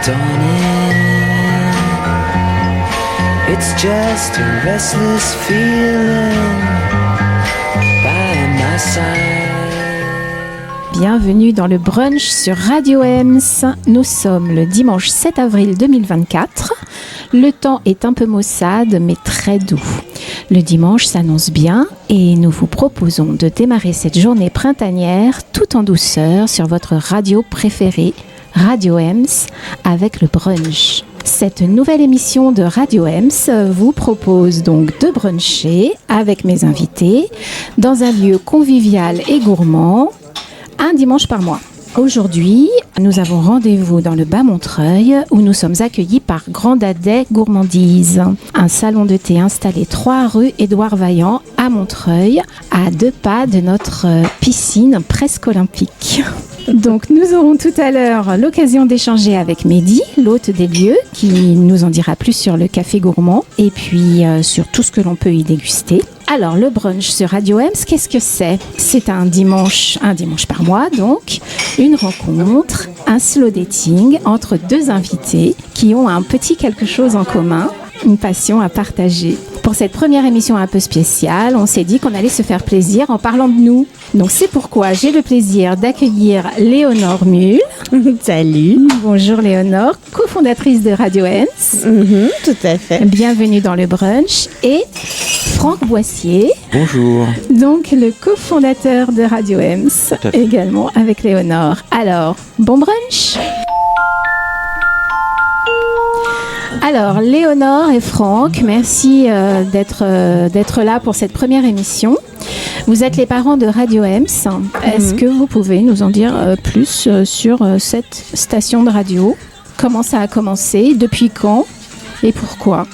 dawning. It's just a restless feeling by my side. Bienvenue dans le brunch sur Radio Ems. Nous sommes le dimanche 7 avril 2024. Le temps est un peu maussade mais très doux. Le dimanche s'annonce bien et nous vous proposons de démarrer cette journée printanière tout en douceur sur votre radio préférée, Radio Ems, avec le brunch. Cette nouvelle émission de Radio Ems vous propose donc de bruncher avec mes invités dans un lieu convivial et gourmand, un dimanche par mois. Aujourd'hui, nous avons rendez-vous dans le Bas-Montreuil où nous sommes accueillis par Grandadet Gourmandise, un salon de thé installé 3 rue Édouard Vaillant à Montreuil, à 2 pas de notre piscine presque olympique. Donc nous aurons tout à l'heure l'occasion d'échanger avec Mehdi, l'hôte des lieux, qui nous en dira plus sur le café gourmand et puis sur tout ce que l'on peut y déguster. Alors le brunch sur Radio Ems, qu'est-ce que c'est ? C'est un dimanche par mois donc, une rencontre, un slow dating entre 2 invités qui ont un petit quelque chose en commun, une passion à partager. Pour cette première émission un peu spéciale, on s'est dit qu'on allait se faire plaisir en parlant de nous. Donc c'est pourquoi j'ai le plaisir d'accueillir Léonore Mule. Salut. Bonjour Léonore, cofondatrice de Radio Ems. Tout à fait. Bienvenue dans le brunch. Et Franck Boissier. Bonjour. Donc le cofondateur de Radio Ems, également avec Léonore. Alors, bon brunch. Alors, Léonore et Franck, merci d'être là pour cette première émission. Vous êtes les parents de Radio Ems. Est-ce que vous pouvez nous en dire plus sur cette station de radio ? Comment ça a commencé ? Depuis quand ? Et pourquoi ?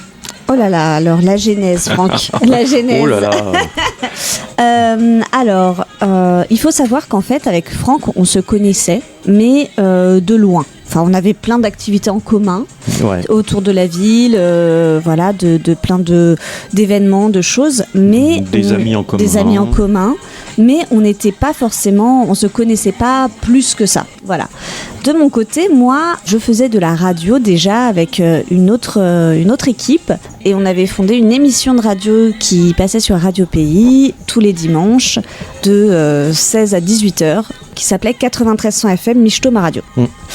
Oh là là, alors la genèse, Franck. La genèse. Oh là là. Il faut savoir qu'en fait, avec Franck, on se connaissait, mais de loin. Enfin, on avait plein d'activités en commun autour de la ville, voilà, de plein d'événements, de choses, mais des amis en commun, mais on n'était pas forcément, on se connaissait pas plus que ça, voilà. De mon côté, moi, je faisais de la radio déjà avec une autre équipe et on avait fondé une émission de radio qui passait sur Radio Pays tous les dimanches de 16 à 18 heures qui s'appelait 9300 FM Michto Ma Radio.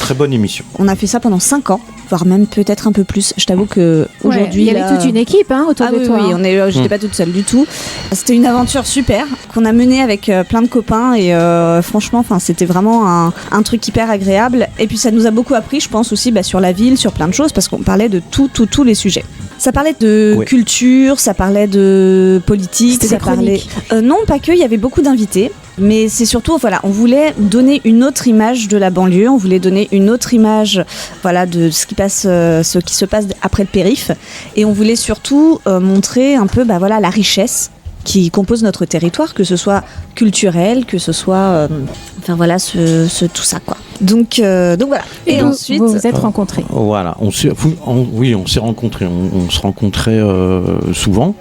Très bonne émission. On a fait ça pendant 5 ans, voire même peut-être un peu plus. Je t'avoue que aujourd'hui, il y avait toute une équipe autour de toi. Oui, j'étais pas toute seule du tout. C'était une aventure super qu'on a menée avec plein de copains et franchement, c'était vraiment un truc hyper agréable. Et puis ça nous a beaucoup appris, je pense aussi sur la ville, sur plein de choses, parce qu'on parlait de tous les sujets. Ça parlait de culture, ça parlait de politique, ça parlait. Non, pas que, il y avait beaucoup d'invités. Mais c'est surtout, on voulait donner une autre image de la banlieue, on voulait donner une autre image, de ce qui se passe après le périph', et on voulait surtout montrer un peu, la richesse qui compose notre territoire, que ce soit culturel, que ce soit, tout ça quoi. Donc voilà. Et ensuite, vous vous êtes rencontrés. Voilà, on s'est rencontrés. On se rencontrait souvent,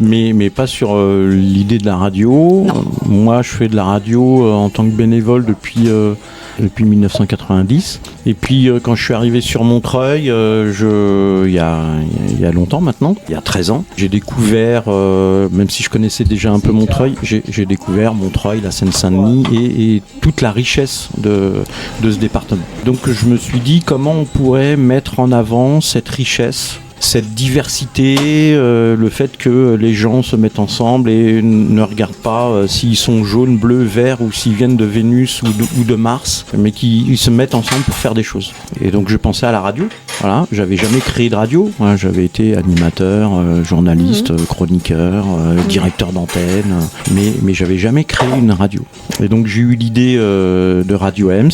mais pas sur l'idée de la radio. Moi, je fais de la radio en tant que bénévole depuis 1990. Et puis quand je suis arrivé sur Montreuil, il y a longtemps maintenant, il y a 13 ans, j'ai découvert, même si je connaissais déjà un peu Montreuil, j'ai découvert Montreuil, la Seine-Saint-Denis et toute la richesse de ce département. Donc je me suis dit comment on pourrait mettre en avant cette richesse, cette diversité, le fait que les gens se mettent ensemble et ne regardent pas s'ils sont jaunes, bleus, verts ou s'ils viennent de Vénus ou de Mars, mais qu'ils se mettent ensemble pour faire des choses. Et donc je pensais à la radio. Voilà, j'avais jamais créé de radio. J'avais été animateur, journaliste, chroniqueur, directeur d'antenne, mais j'avais jamais créé une radio. Et donc j'ai eu l'idée de Radio Ems.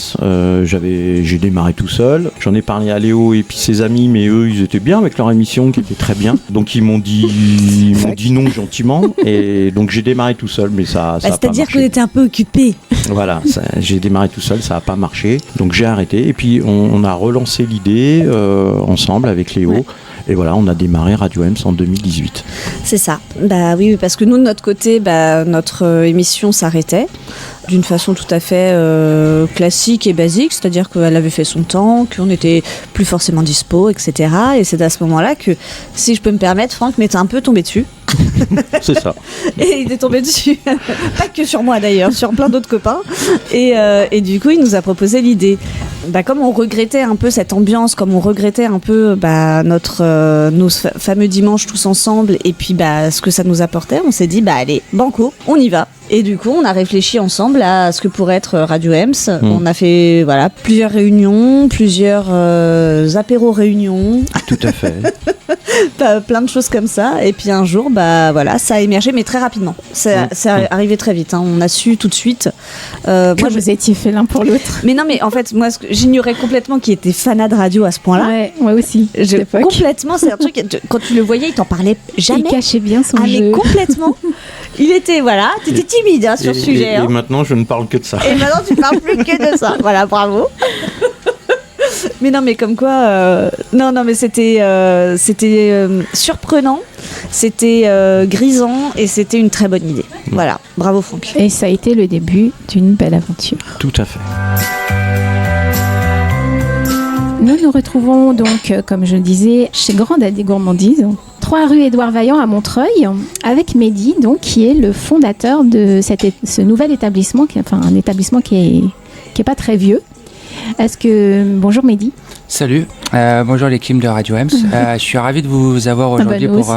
J'ai démarré tout seul. J'en ai parlé à Léo et puis ses amis, mais eux ils étaient bien avec leur émission qui était très bien. Donc ils m'ont dit non gentiment. Et donc j'ai démarré tout seul, mais ça a pas marché. C'est-à-dire qu'on était un peu occupés. Voilà, j'ai démarré tout seul, ça n'a pas marché. Donc j'ai arrêté. Et puis on a relancé l'idée ensemble avec Léo. Et voilà, on a démarré Radio Ems en 2018. C'est ça. Bah oui, parce que nous, de notre côté, notre émission s'arrêtait d'une façon tout à fait classique et basique, c'est-à-dire qu'elle avait fait son temps, qu'on n'était plus forcément dispo, etc. Et c'est à ce moment-là que, si je peux me permettre, Franck m'est un peu tombé dessus. C'est ça. Et il est tombé dessus, pas que sur moi d'ailleurs, sur plein d'autres copains. Et du coup, il nous a proposé l'idée. Comme on regrettait un peu cette ambiance, comme on regrettait un peu nos fameux dimanches tous ensemble, et puis ce que ça nous apportait, on s'est dit allez, banco, on y va. Et du coup, on a réfléchi ensemble à ce que pourrait être Radio Ems. On a fait plusieurs réunions, plusieurs apéros-réunions. Tout à fait. Plein de choses comme ça. Et puis un jour, ça a émergé, mais très rapidement. C'est arrivé très vite. Hein. On a su tout de suite. Moi, vous étiez fait l'un pour l'autre. Mais non, mais en fait, moi, j'ignorais complètement qu'il était fanat de radio à ce point-là. Ouais, moi aussi. Complètement, c'est un truc. Quand tu le voyais, il t'en parlait jamais. Il cachait bien son jeu. Mais complètement. Il était, t'étais timide sur ce sujet. Et maintenant, je ne parle que de ça. Et maintenant, tu parles plus que de ça. Voilà, bravo. Mais non, mais comme quoi, non, mais c'était surprenant, c'était grisant et c'était une très bonne idée. Voilà, bravo Franck. Et ça a été le début d'une belle aventure. Tout à fait. Nous nous retrouvons donc, comme je le disais, chez Grande Daddy Gourmandise, 3 rue Édouard Vaillant à Montreuil, avec Mehdi, donc, qui est le fondateur de ce nouvel établissement, un établissement qui est pas très vieux. Bonjour Mehdi. Salut, bonjour l'équipe de Radio Ems. Je suis ravi de vous avoir aujourd'hui pour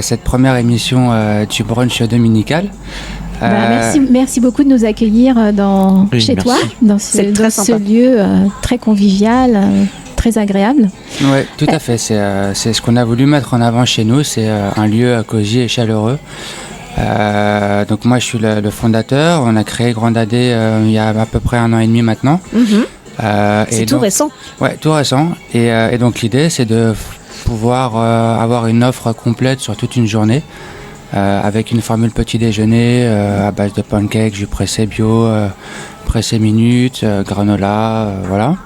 cette première émission du brunch dominical. Merci beaucoup de nous accueillir chez toi, dans ce lieu très convivial, très agréable. Oui, tout à fait. C'est ce qu'on a voulu mettre en avant chez nous. C'est un lieu cosy et chaleureux. Donc moi je suis le fondateur. On a créé Grande Daddy il y a à peu près 1 an et demi maintenant. C'est tout récent. Ouais, tout récent. Et donc l'idée c'est de pouvoir avoir une offre complète sur toute une journée, avec une formule petit déjeuner à base de pancakes, jus pressé bio, pressé minute, granola, voilà.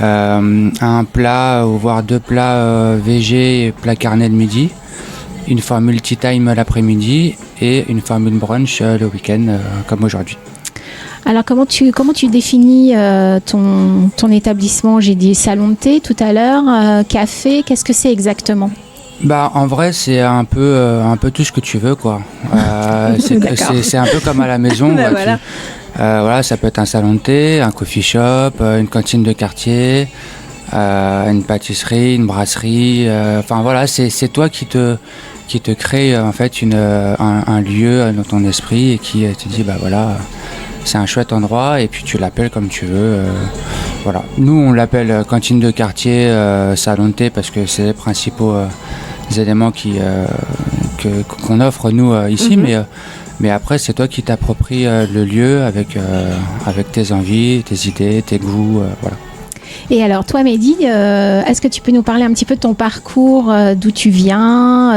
Un plat ou voire 2 plats végé et plat carnet le midi, une formule tea time l'après-midi et une formule brunch le week-end comme aujourd'hui. Alors comment tu définis ton établissement? J'ai dit salon de thé tout à l'heure, café, qu'est-ce que c'est exactement? En vrai c'est un peu tout ce que tu veux quoi. C'est un peu comme à la maison. Voilà, ça peut être un salon de thé, un coffee shop, une cantine de quartier, une pâtisserie, une brasserie. Voilà, c'est toi qui te crée en fait un lieu dans ton esprit et qui te dit c'est un chouette endroit et puis tu l'appelles comme tu veux. Voilà. Nous on l'appelle cantine de quartier, salon de thé parce que c'est les principaux éléments qu'on offre nous ici, mais après c'est toi qui t'appropries le lieu avec tes envies, tes idées, tes goûts, voilà. Et alors toi Mehdi, est-ce que tu peux nous parler un petit peu de ton parcours, d'où tu viens,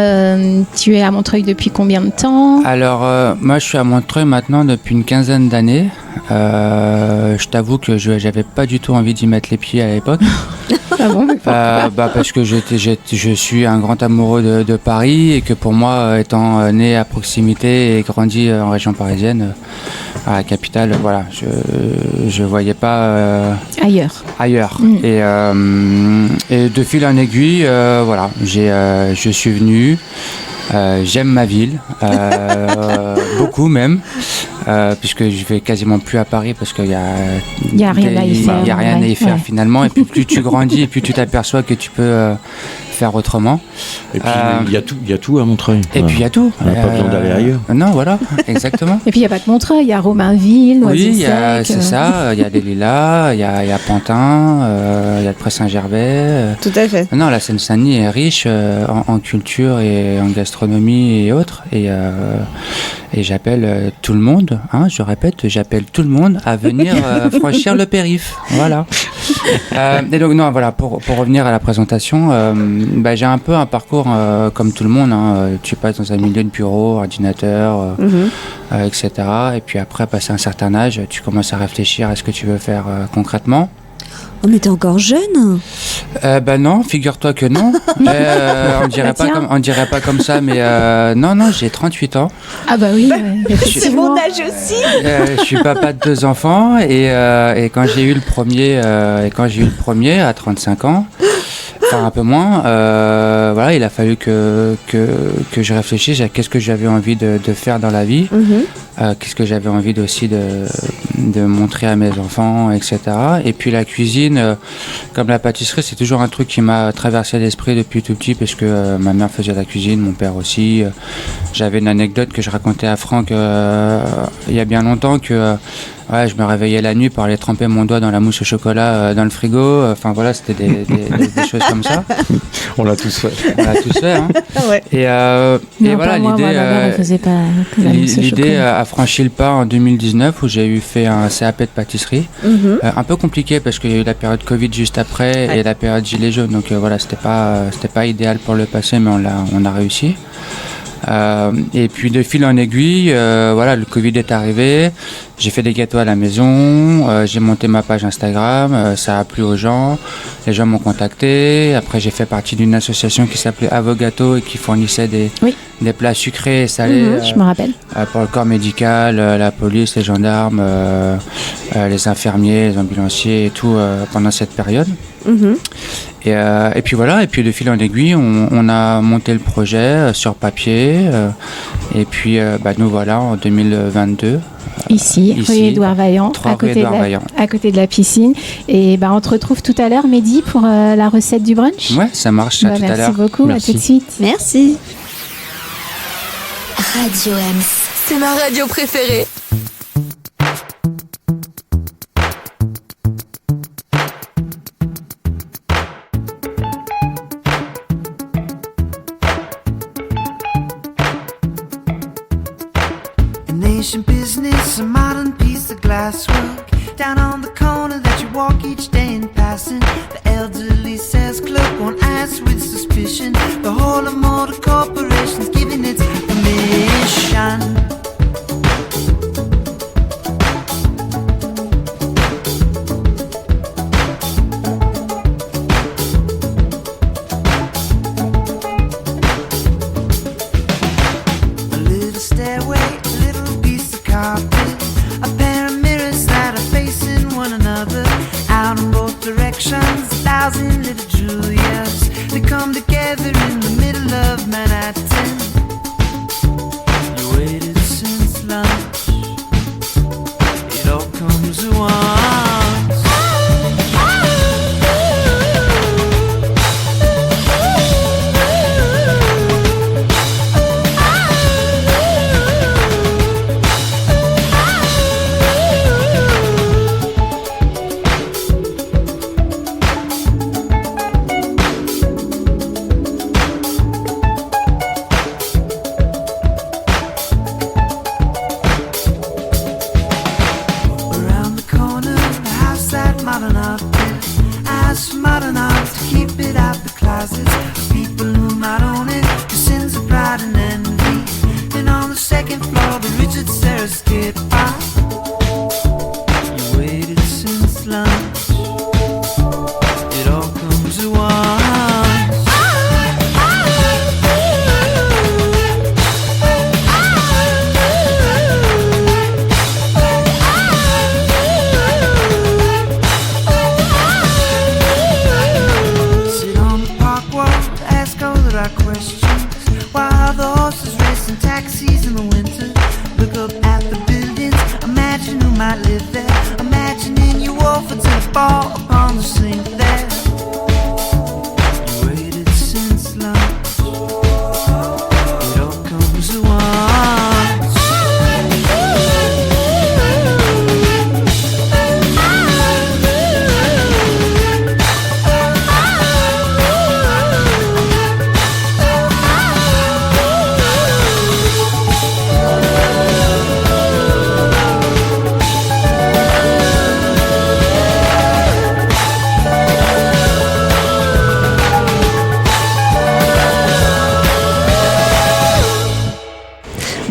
tu es à Montreuil depuis combien de temps? Alors moi je suis à Montreuil maintenant depuis une 15aine d'années. Je t'avoue que j'avais pas du tout envie d'y mettre les pieds à l'époque. Ah bon, parce que je suis un grand amoureux de Paris et que pour moi, étant né à proximité et grandi en région parisienne, à la capitale, voilà, je voyais pas ailleurs. Et de fil en aiguille, voilà, je suis venu. J'aime ma ville, beaucoup même, puisque je vais quasiment plus à Paris parce qu'il y a rien à y faire finalement. Et puis plus tu grandis et plus tu t'aperçois que tu peux faire autrement. Et puis il y a tout à Montreuil. Et puis il y a tout. On n'a pas besoin d'aller ailleurs. Non, voilà, exactement. Et puis il n'y a pas que Montreuil, il y a Romainville, Noisy-le-Sec. Oui, c'est ça. Il y a les Lilas, il y a Pantin, il y a le Pré-Saint-Gervais. Tout à fait. Non, la Seine-Saint-Denis est riche en culture et en gastronomie et autres. Et j'appelle tout le monde, je répète, j'appelle tout le monde à venir franchir le périph'. Voilà. Et donc, non, voilà, pour revenir à la présentation, j'ai un peu un parcours comme tout le monde. Tu passes dans un milieu de bureau, ordinateur, etc. Et puis après, passé un certain âge, tu commences à réfléchir à ce que tu veux faire concrètement. Oh, mais t'es encore jeune. Non, figure-toi que non. On dirait pas comme ça, mais non, j'ai 38 ans. Ah bah oui, c'est mon âge aussi. Je suis papa de 2 enfants et quand j'ai eu le premier à 35 ans, enfin un peu moins, voilà, il a fallu que je réfléchisse à qu'est-ce que j'avais envie de faire dans la vie, qu'est-ce que j'avais envie aussi de montrer à mes enfants, etc. Et puis la cuisine, comme la pâtisserie, c'est toujours un truc qui m'a traversé l'esprit depuis tout petit parce que ma mère faisait la cuisine, mon père aussi. J'avais une anecdote que je racontais à Franck il y a bien longtemps que je me réveillais la nuit pour aller tremper mon doigt dans la mousse au chocolat dans le frigo. Enfin voilà, c'était des choses comme ça. On l'a tous fait. Hein. Ouais. Et voilà, moi, l'idée, ma mère, elle faisait pas la mousse au l'idée chocolat. a franchi le pas en 2019 où j'ai fait un CAP de pâtisserie. Un peu compliqué parce qu'il y a eu la période Covid juste après et la période gilet jaune. Donc voilà, c'était pas idéal pour le passer, mais on a réussi. Et puis de fil en aiguille, voilà, le Covid est arrivé, j'ai fait des gâteaux à la maison, j'ai monté ma page Instagram, ça a plu aux gens, les gens m'ont contacté, après j'ai fait partie d'une association qui s'appelait Avogato et qui fournissait des plats sucrés et salés Je me rappelle. pour le corps médical, la police, les gendarmes, les infirmiers, les ambulanciers et tout pendant cette période. Et puis voilà, et puis de fil en aiguille, on a monté le projet sur papier. Et puis nous voilà en 2022. Ici, rue Édouard Vaillant, à côté de la piscine. Et on te retrouve tout à l'heure, Mehdi, pour la recette du brunch. Ouais, ça marche, à tout à l'heure. Merci beaucoup, à tout de suite. Merci. Radio M, c'est ma radio préférée. Ancient business, a modern piece of glasswork down on the corner that you walk each day in passing. The elderly sales clerk won't ask with suspicion. The whole of motor corporation's giving its permission. Little Julias, they come together in the middle of Manhattan. You waited since lunch, it all comes at once.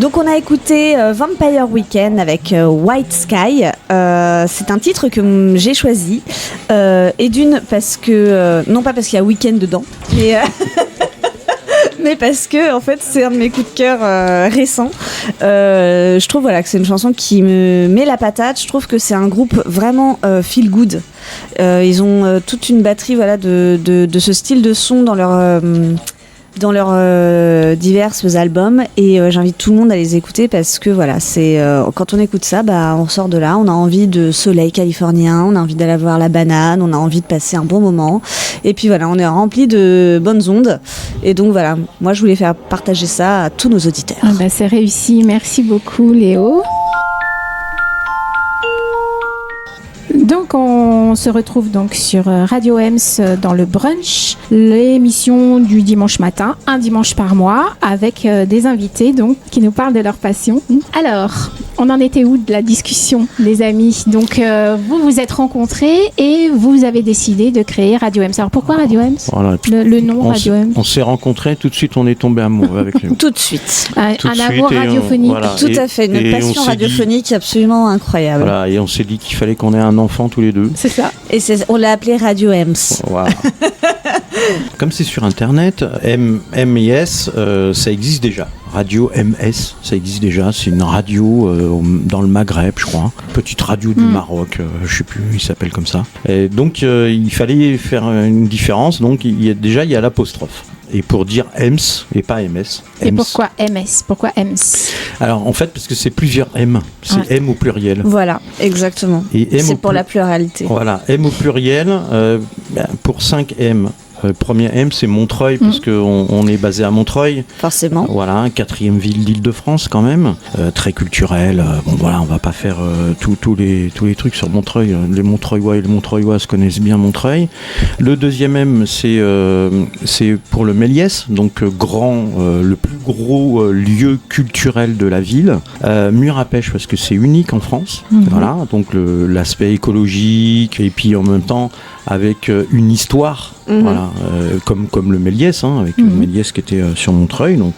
Donc on a écouté Vampire Weekend avec White Sky. C'est un titre que j'ai choisi. Et d'une, parce que... non pas parce qu'il y a week-end dedans, mais... mais parce que en fait c'est un de mes coups de cœur récents. Je trouve que c'est une chanson qui me met la patate. Je trouve que c'est un groupe vraiment feel good. Ils ont toute une batterie de ce style de son dans leurs divers albums, et j'invite tout le monde à les écouter parce que c'est quand on écoute ça, on sort de là, on a envie de soleil californien, on a envie d'aller voir la banane, on a envie de passer un bon moment, et puis on est rempli de bonnes ondes, et donc moi je voulais faire partager ça à tous nos auditeurs. C'est réussi, merci beaucoup Léo. Donc on se retrouve donc sur Radio Ems dans le brunch, l'émission du dimanche matin, un dimanche par mois, avec des invités donc qui nous parlent de leur passion. Alors, on en était où de la discussion, les amis? Donc vous vous êtes rencontrés et vous avez décidé de créer Radio Ems. Alors pourquoi Radio Ems? Le nom Radio Ems. On s'est rencontrés, tout de suite on est tombé amoureux avec lui. Tout de suite. Un amour radiophonique. Tout à fait, une passion radiophonique absolument incroyable. Voilà, et on s'est dit qu'il fallait qu'on ait un enfant tous les deux. C'est ça. Et on l'a appelé Radio Ems. Voilà. Comme c'est sur internet, M et S, ça existe déjà. Radio MS, ça existe déjà. C'est une radio dans le Maghreb, je crois. Petite radio du Maroc, je sais plus, il s'appelle comme ça. Et donc il fallait faire une différence. Donc il y a l'apostrophe. Et pour dire EMS et pas MS. Et pourquoi MS? Pourquoi EMS? Alors en fait parce que c'est plusieurs M. C'est M au pluriel. Voilà, exactement. Et c'est pour la pluralité. Voilà, M au pluriel pour 5 M. Premier M, c'est Montreuil, parce qu'on est basé à Montreuil. Forcément. Voilà, 4e ville d'Île-de-France quand même. Très culturel. On va pas faire tous les trucs sur Montreuil. Les Montreuillois et les Montreuilloises connaissent bien Montreuil. Le deuxième M, c'est pour le Méliès, donc le plus gros lieu culturel de la ville. Mur à pêche, parce que c'est unique en France. Voilà, donc l'aspect écologique, et puis en même temps avec une histoire. Voilà, comme le Méliès, avec le Méliès qui était sur Montreuil, donc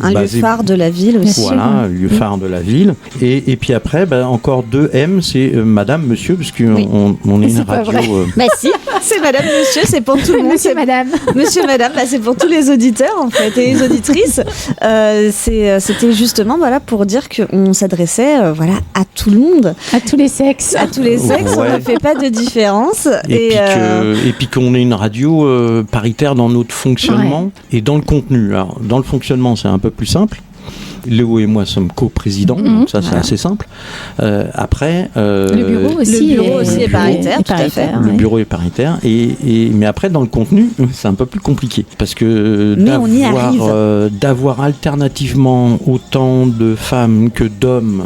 un lieu phare de la ville aussi. Voilà, un lieu phare de la ville. Et puis après, encore 2 M, c'est Madame, Monsieur, parce qu'on est une radio. Si, c'est Madame, Monsieur, c'est pour tout le monde. Monsieur, Madame. Monsieur, Madame, c'est pour tous les auditeurs en fait et les auditrices. C'était justement pour dire qu'on s'adressait à tout le monde, à tous les sexes. À tous les sexes, on ne fait pas de différence. Et puis qu'on est une radio paritaire dans notre fonctionnement et dans le contenu. Alors, dans le fonctionnement, c'est un peu plus simple. Léo et moi sommes co-présidents, donc ça c'est assez simple. Après, le bureau aussi est paritaire, tout à fait. Le bureau est paritaire, mais après dans le contenu, c'est un peu plus compliqué parce que d'avoir alternativement autant de femmes que d'hommes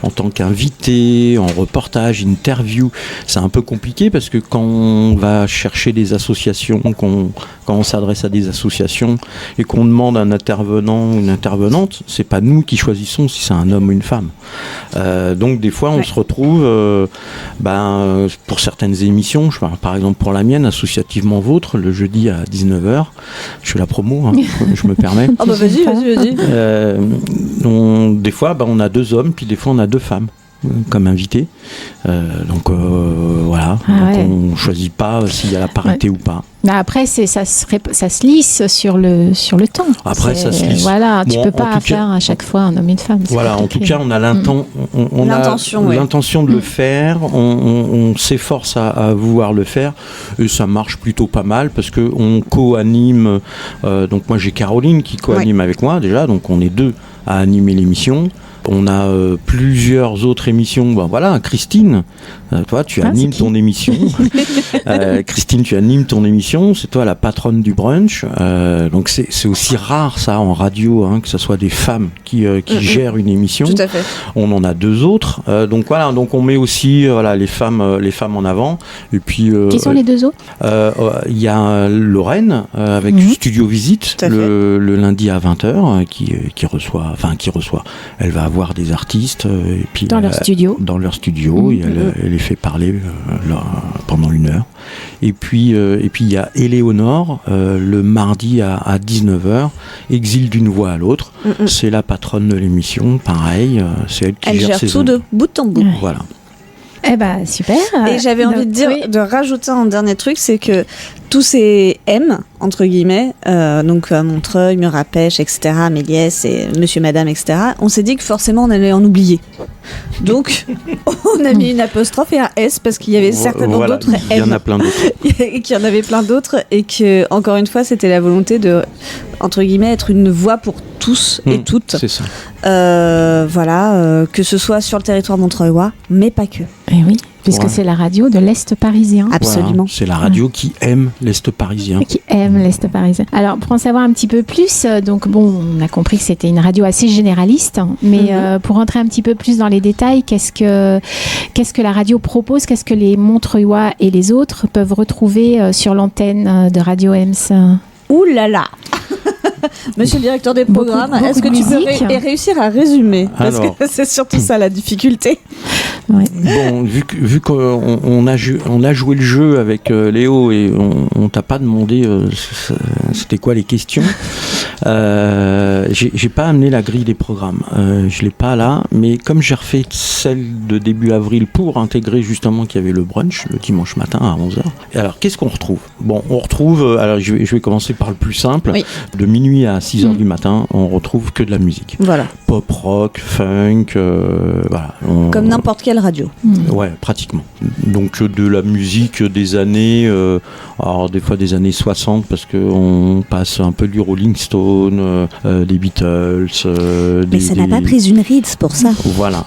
en tant qu'invités, en reportage, interview, c'est un peu compliqué parce que quand on va chercher des associations, quand on s'adresse à des associations et qu'on demande un intervenant ou une intervenante, c'est pas nous qui choisissons si c'est un homme ou une femme. Donc des fois on se retrouve pour certaines émissions, par exemple pour la mienne, Associativement Vôtre, le jeudi à 19h, je fais la promo, je me permets. Vas-y. Des fois on a 2 hommes, puis des fois on a 2 femmes comme invités. Voilà, on ne choisit pas s'il y a la parité ou pas. Mais après, ça se lisse sur le temps. Après, ça se lisse. Voilà, tu peux pas faire à chaque fois un homme et une femme. Voilà, en tout cas, on a l'intention de le faire. On s'efforce à vouloir le faire. Et ça marche plutôt pas mal parce qu'on co-anime. Donc moi, j'ai Caroline qui co-anime avec moi déjà. Donc on est 2 à animer l'émission. On a plusieurs autres émissions. Christine, toi, tu animes ton émission. Christine, tu animes ton émission. C'est toi la patronne du brunch. Donc c'est aussi rare ça en radio, que ce soit des femmes qui gèrent une émission. Tout à fait. On en a 2 autres. Donc on met aussi les femmes en avant. Et puis qui sont les 2 autres? Il y a Lorraine avec Studio Visite le lundi à 20h qui reçoit. Elle va avoir des artistes et puis dans leur studio et elle les fait parler pendant 1 heure. Et puis il y a Éléonore, le mardi à 19h, Exil d'une voix à l'autre. C'est la patronne de l'émission, pareil, c'est elle qui gère tout de bout en bout. Voilà. Eh ben super. Et j'avais envie de dire, de rajouter un dernier truc, c'est que tous ces M, entre guillemets, donc Montreuil, Murapèche, etc., Méliès et Monsieur, Madame, etc., on s'est dit que forcément on allait en oublier. Donc on a mis une apostrophe et un S parce qu'il y avait certainement d'autres M. Il y en a plein d'autres. Et qu'il y en avait plein d'autres et que, encore une fois, c'était la volonté de, entre guillemets, être une voix pour tous et toutes. C'est ça. Que ce soit sur le territoire montreuillois, mais pas que. Eh oui, puisque c'est la radio de l'Est parisien. Absolument. Voilà, c'est la radio qui aime l'Est parisien. Qui aime l'Est parisien. Alors, pour en savoir un petit peu plus, donc bon, on a compris que c'était une radio assez généraliste, mais pour rentrer un petit peu plus dans les détails, qu'est-ce que la radio propose, qu'est-ce que les Montreuillois et les autres peuvent retrouver sur l'antenne de Radio Ems? Ouh là là. Monsieur le directeur des programmes, est-ce que tu peux réussir à résumer? Parce que c'est surtout ça la difficulté. Ouais. Bon, vu qu'on a joué le jeu avec Léo et on t'a pas demandé c'était quoi les questions, j'ai pas amené la grille des programmes. Je l'ai pas là, mais comme j'ai refait celle de début avril pour intégrer justement qu'il y avait le brunch le dimanche matin à 11h. Et alors, qu'est-ce qu'on retrouve? Bon, on retrouve, alors je vais commencer par le plus simple. Oui. De minuit à 6h du matin, on retrouve que de la musique. Voilà. Pop, rock, funk, voilà. Comme n'importe quelle radio. Ouais, pratiquement. Donc de la musique des années, alors des fois des années 60 parce qu'on passe un peu du Rolling Stone, des Beatles. Mais ça n'a pas pris une ride pour ça. Voilà,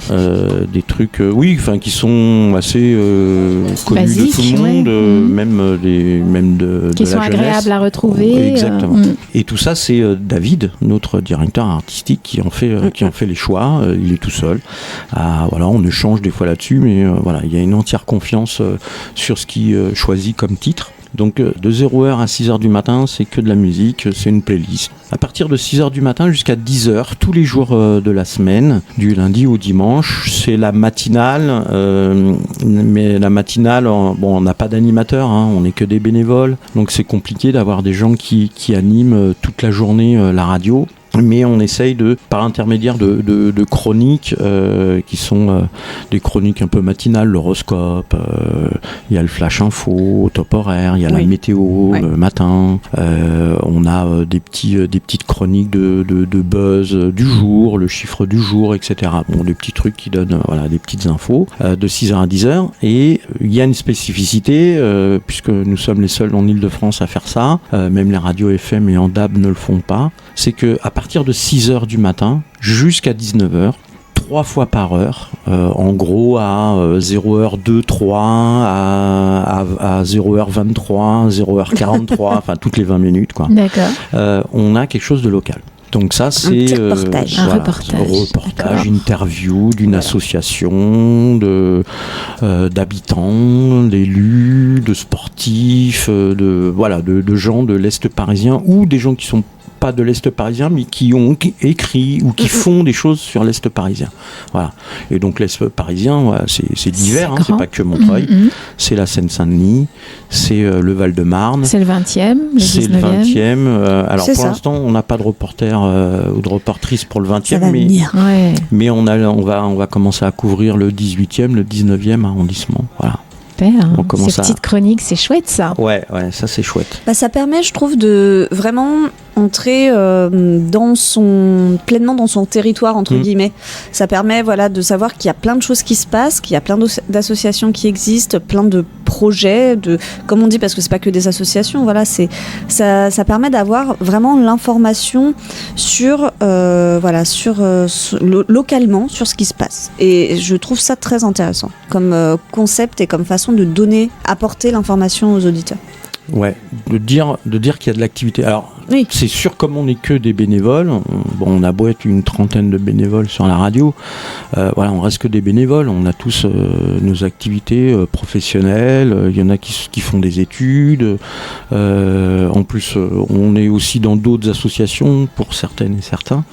des trucs, oui, enfin qui sont assez connus basique, de tout le monde, même de qui de sont la agréables jeunesse. à retrouver. Exactement. Et tout ça, c'est David, notre directeur artistique, qui en fait les choix. Il est tout seul. Voilà, on échange des fois là-dessus, mais voilà, il y a une entière confiance sur ce qu'il choisit comme titre. Donc de 0h à 6h du matin, c'est que de la musique, c'est une playlist. À partir de 6h du matin jusqu'à 10h, tous les jours de la semaine, du lundi au dimanche, c'est la matinale. Mais la matinale, on n'a pas d'animateur, on n'est que des bénévoles. Donc c'est compliqué d'avoir des gens qui animent toute la journée la radio. Mais on essaye par intermédiaire de chroniques qui sont des chroniques un peu matinales, l'horoscope, il y a le flash info, top horaire, il y a la météo le matin, on a des petites chroniques de buzz du jour, le chiffre du jour, etc. Bon, des petits trucs qui donnent des petites infos de 6h à 10h. Et il y a une spécificité, puisque nous sommes les seuls en Ile-de-France à faire ça, même les radios FM et en DAB ne le font pas, c'est que à partir de 6h du matin jusqu'à 19h, 3 fois par heure, en gros à 0h23, à 0h23, 0h43, enfin toutes les 20 minutes, quoi. D'accord. On a quelque chose de local. Donc ça, c'est un reportage. Un reportage, interview d'une association d'habitants, d'élus, de sportifs, de gens de l'Est parisien ou des gens qui sont pas de l'Est parisien, mais qui ont écrit ou qui font des choses sur l'Est parisien. Voilà. Et donc l'Est parisien, c'est divers, c'est pas que Montreuil, c'est la Seine-Saint-Denis, c'est le Val-de-Marne. C'est le 20e, le 19e. C'est le 20e. Alors c'est pour ça. l'instant, on n'a pas de reporter ou de reportrice pour le 20e, mais on va commencer à couvrir le 18e, le 19e arrondissement. Voilà. Ces petites chroniques, c'est chouette ça. Ouais, ça c'est chouette. Ça permet, je trouve, de vraiment entrer pleinement dans son territoire, entre guillemets. Ça permet de savoir qu'il y a plein de choses qui se passent, qu'il y a plein d'associations qui existent, plein de projets, comme on dit, parce que c'est pas que des associations, ça permet d'avoir vraiment l'information localement sur ce qui se passe. Et je trouve ça très intéressant comme concept et comme façon de apporter l'information aux auditeurs. Ouais, de dire qu'il y a de l'activité. Alors, Oui. C'est sûr, comme on n'est que des bénévoles, on a beau être une trentaine de bénévoles sur la radio, voilà, on reste que des bénévoles. On a tous nos activités professionnelles. Il y en a qui font des études. En plus, on est aussi dans d'autres associations pour certaines et certains.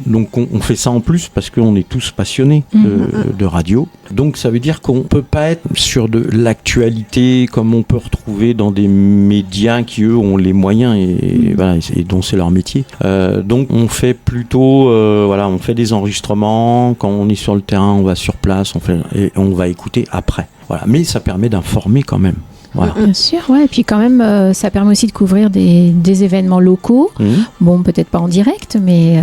Donc on fait ça en plus parce qu'on est tous passionnés de radio. Donc ça veut dire qu'on peut pas être sur de l'actualité comme on peut retrouver dans des médias qui eux ont les moyens et voilà, et dont c'est leur métier. Donc on fait plutôt voilà, on fait des enregistrements. Quand on est sur le terrain, on va sur place, et on va écouter après. Voilà, mais ça permet d'informer quand même. Voilà. Bien sûr, ouais. Et puis quand même, ça permet aussi de couvrir des événements locaux. Bon, peut-être pas en direct, mais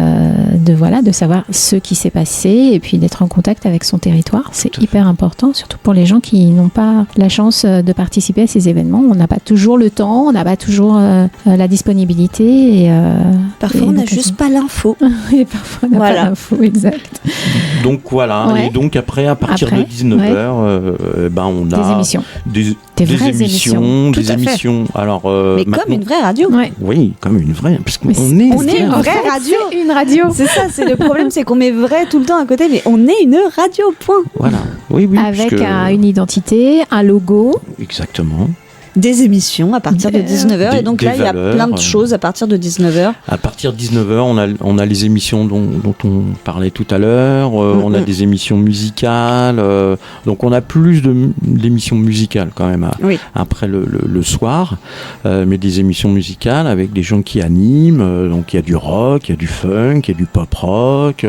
de savoir ce qui s'est passé et puis d'être en contact avec son territoire. C'est hyper important, surtout pour les gens qui n'ont pas la chance de participer à ces événements. On n'a pas toujours le temps, on n'a pas toujours la disponibilité. Parfois, on n'a juste pas l'info. Et parfois, on n'a pas l'info, exact. Donc voilà, et donc après, à partir de 19h, on a des émissions. Des vraies émissions. Des émissions. Alors, mais comme une vraie radio. Oui, comme une vraie. Parce qu'on est une vraie radio. C'est une radio. C'est ça, c'est le problème, c'est qu'on met vrai tout le temps à côté, mais on est une radio, point. Voilà. Oui. Avec une identité, un logo. Exactement. Des émissions à partir de 19h. Et donc là, il y a plein de choses à partir de 19h. À partir de 19h, on a les émissions dont on parlait tout à l'heure. On a des émissions musicales. Donc on a plus d'émissions musicales quand même après le soir. Mais des émissions musicales avec des gens qui animent. Donc il y a du rock, il y a du funk, il y a du pop rock,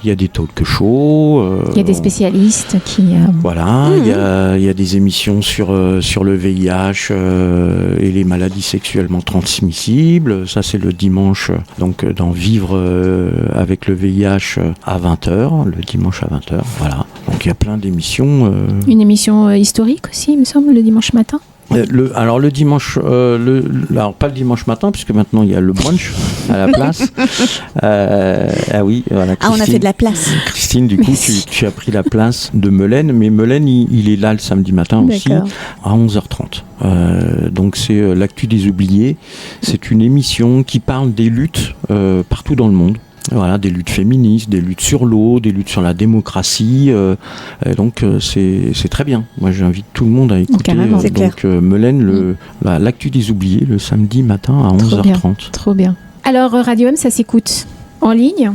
il y a des talk shows. Il y a des spécialistes qui... Voilà, il y a des émissions sur le VIH, et les maladies sexuellement transmissibles. Ça, c'est le dimanche, donc dans Vivre avec le VIH à 20h, le dimanche à 20h. Voilà. Donc il y a plein d'émissions. Une émission historique aussi, il me semble, le dimanche matin. Alors le dimanche, alors pas le dimanche matin puisque maintenant il y a le brunch à la place. Ah oui, voilà. On a fait de la place. Christine, du coup, tu as pris la place de Melaine, mais Melaine il est là le samedi matin aussi à 11h30. Donc c'est l'actu des oubliés. C'est une émission qui parle des luttes partout dans le monde. Voilà, des luttes féministes, des luttes sur l'eau, des luttes sur la démocratie. Donc c'est très bien. Moi j'invite tout le monde à écouter. Donc Melaine, l'actu des oubliés le samedi matin à 11h30. Trop bien. Alors Radio M, ça s'écoute en ligne ?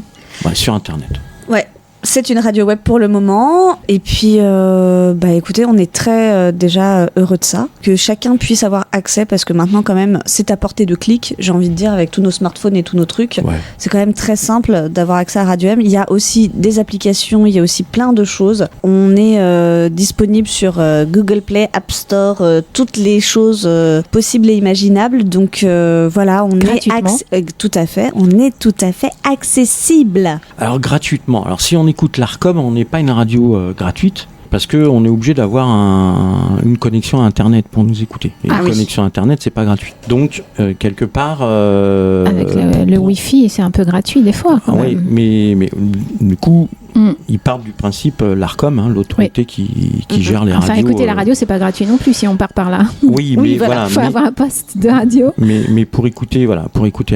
Sur Internet. Ouais. C'est une radio web pour le moment et puis écoutez, on est très déjà heureux de ça, que chacun puisse avoir accès parce que maintenant quand même c'est à portée de clic, j'ai envie de dire, avec tous nos smartphones et tous nos trucs. C'est quand même très simple d'avoir accès à Radio M. Il y a aussi des applications, il y a aussi plein de choses. On est disponible sur Google Play, App Store, toutes les choses possibles et imaginables. Donc voilà, on est tout à fait accessible. Alors gratuitement. Alors si on écoute l'ARCOM, on n'est pas une radio gratuite parce qu'on est obligé d'avoir une connexion à Internet pour nous écouter. Et une connexion à Internet, c'est pas gratuit. Donc, quelque part... avec le Wi-Fi, c'est un peu gratuit des fois. Oui, mais du coup... Ils partent du principe, l'ARCOM, l'autorité qui gère les radios. Enfin, écouter la radio, c'est pas gratuit non plus si on part par là. Oui, mais voilà. Il faut avoir un poste de radio. Mais pour écouter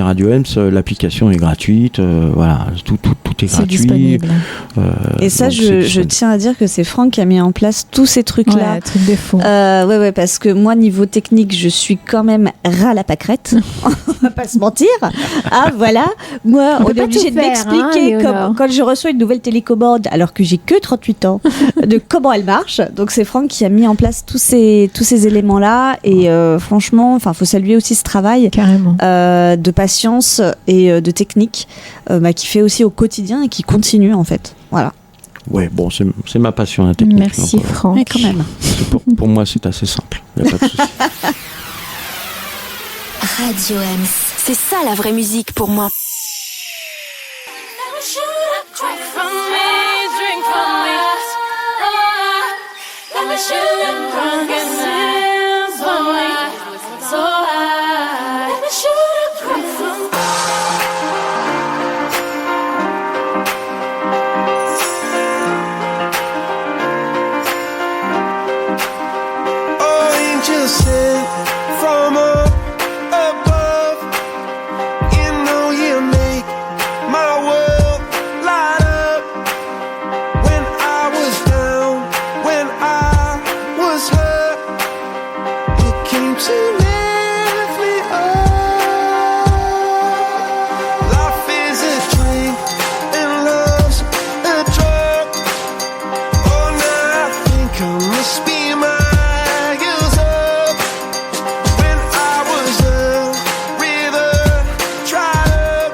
Radio EMS, l'application est gratuite. Voilà, tout est gratuit. C'est disponible. Et ça, je tiens à dire que c'est Franck qui a mis en place tous ces trucs-là. Ouais, trucs de fou. Ouais, parce que moi, niveau technique, je suis quand même ras la pâquerette. On va pas se mentir. Voilà. Moi, on est obligé d'expliquer quand je reçois une nouvelle télécommande, alors que j'ai que 38 ans, de comment elle marche. Donc c'est Franck qui a mis en place tous ces éléments-là et franchement, faut saluer aussi ce travail de patience et de technique qui fait aussi au quotidien et qui continue en fait. Voilà. Ouais, bon, c'est ma passion la technique. Merci Franck. Mais quand même. Pour moi, c'est assez simple. Il n'y a pas de souci. Radio M, c'est ça la vraie musique pour moi. Drink from me. Let me shoot it drunk and dance so high. Let me shoot it drunk from me. Oh, angels sent from above. to lift me up. Life is a drink and love's a drug. Oh, now I think I must be miles up. When I was a river dried up,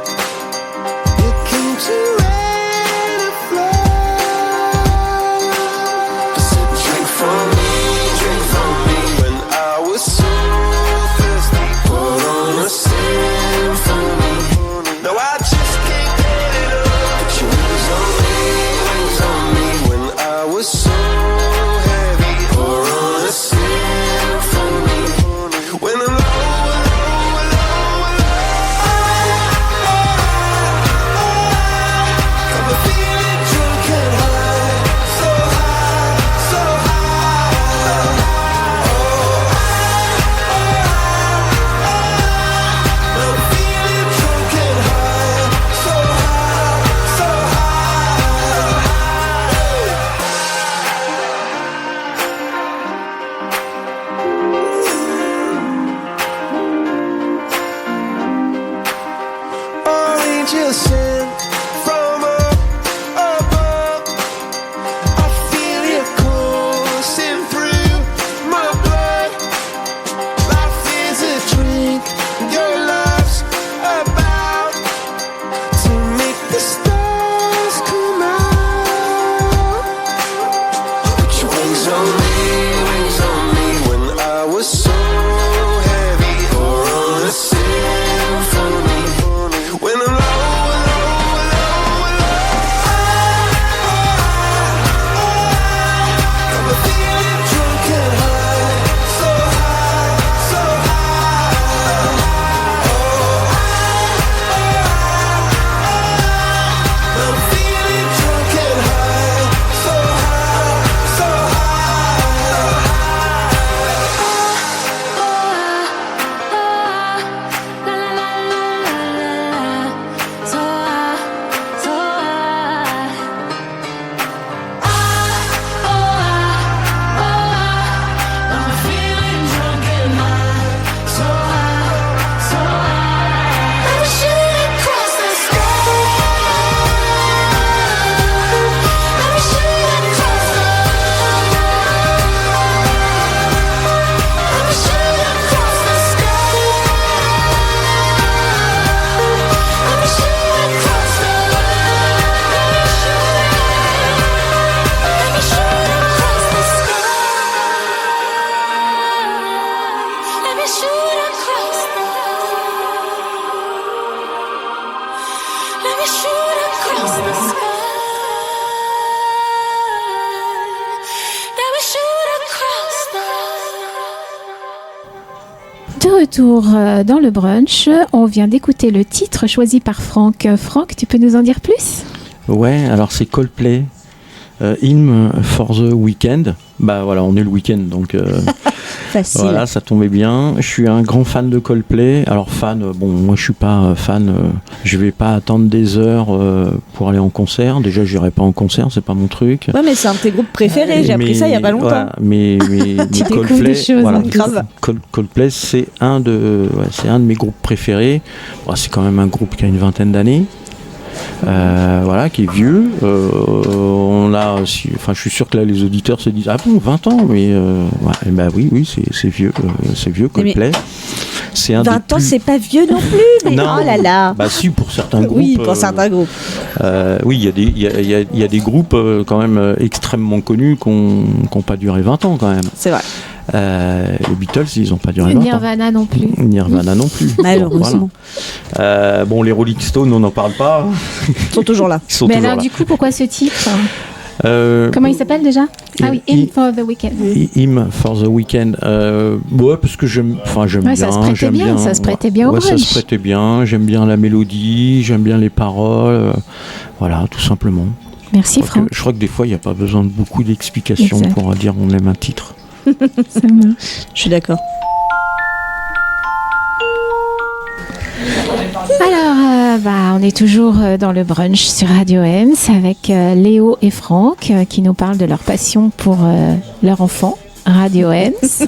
it came to rain and flood. I said, drink from me when I was so thirsty. Put on a symphony. No, I just can't get it up. Put your wings on me when I was so heavy. Pour on a symphony. When I'm I'm feeling drunk and high, so high, so high. I'm feeling drunk and high, so high, so high. Angels sent from up above. I feel it coursing through my blood. Life is a drink, your love's about to make the stars come out. Put your wings on me when I was so heavy. Pour on a symphony. When I'm I'm feeling drunk and high, so high, so high. I'm feeling drunk and high, so high, so De retour dans le brunch, on vient d'écouter le titre choisi par Franck. Franck, tu peux nous en dire plus ? Ouais, alors c'est Coldplay, Hymn for the Weekend. Bah voilà, on est le week-end, donc Facile. voilà, ça tombait bien. Je suis un grand fan de Coldplay. Alors fan, bon, moi je suis pas fan. Je vais pas attendre des heures pour aller en concert. Déjà, j'irai pas en concert, c'est pas mon truc. Ouais, mais c'est un de tes groupes préférés. J'ai appris ça il y a pas longtemps. Voilà, mais Tu découvres Coldplay, des choses, voilà, hein. Grave. Coldplay, c'est un de mes groupes préférés. Bon, c'est quand même un groupe qui a une vingtaine d'années. Voilà, qui est vieux. Je suis sûr que là les auditeurs se disent ah bon, 20 ans, mais ouais, bah oui, c'est vieux, Coldplay. C'est un 20 ans, c'est pas vieux non plus, mais Non. oh là là. Bah si, pour certains groupes. Oui, pour certains groupes. Oui, il y a des groupes quand même extrêmement connus qui n'ont pas duré 20 ans quand même. C'est vrai. Les Beatles, ils n'ont pas duré 20 ans. Nirvana non plus. Nirvana non plus. Malheureusement. Voilà. Bon, les Rolling Stones, on n'en parle pas. Ils sont toujours là. Ils sont Mais toujours alors, là. du coup, pourquoi ce titre ? Euh, Comment il s'appelle déjà ? Ah oui, Hymn for the Weekend. Hymn for the Weekend. Ouais, parce que j'aime Ouais, bien. ça se prêtait bien, ça se prêtait bien au ouais, ça brunch. se prêtait bien. J'aime bien la mélodie, j'aime bien les paroles. Voilà, tout simplement. Merci Franck. Je crois que des fois, il n'y a pas besoin de beaucoup d'explications Exact. pour dire on aime un titre. Ça marche. Je suis d'accord. Alors, on est toujours dans le brunch sur Radio Ems avec Léo et Franck qui nous parlent de leur passion pour leur enfant, Radio Ems.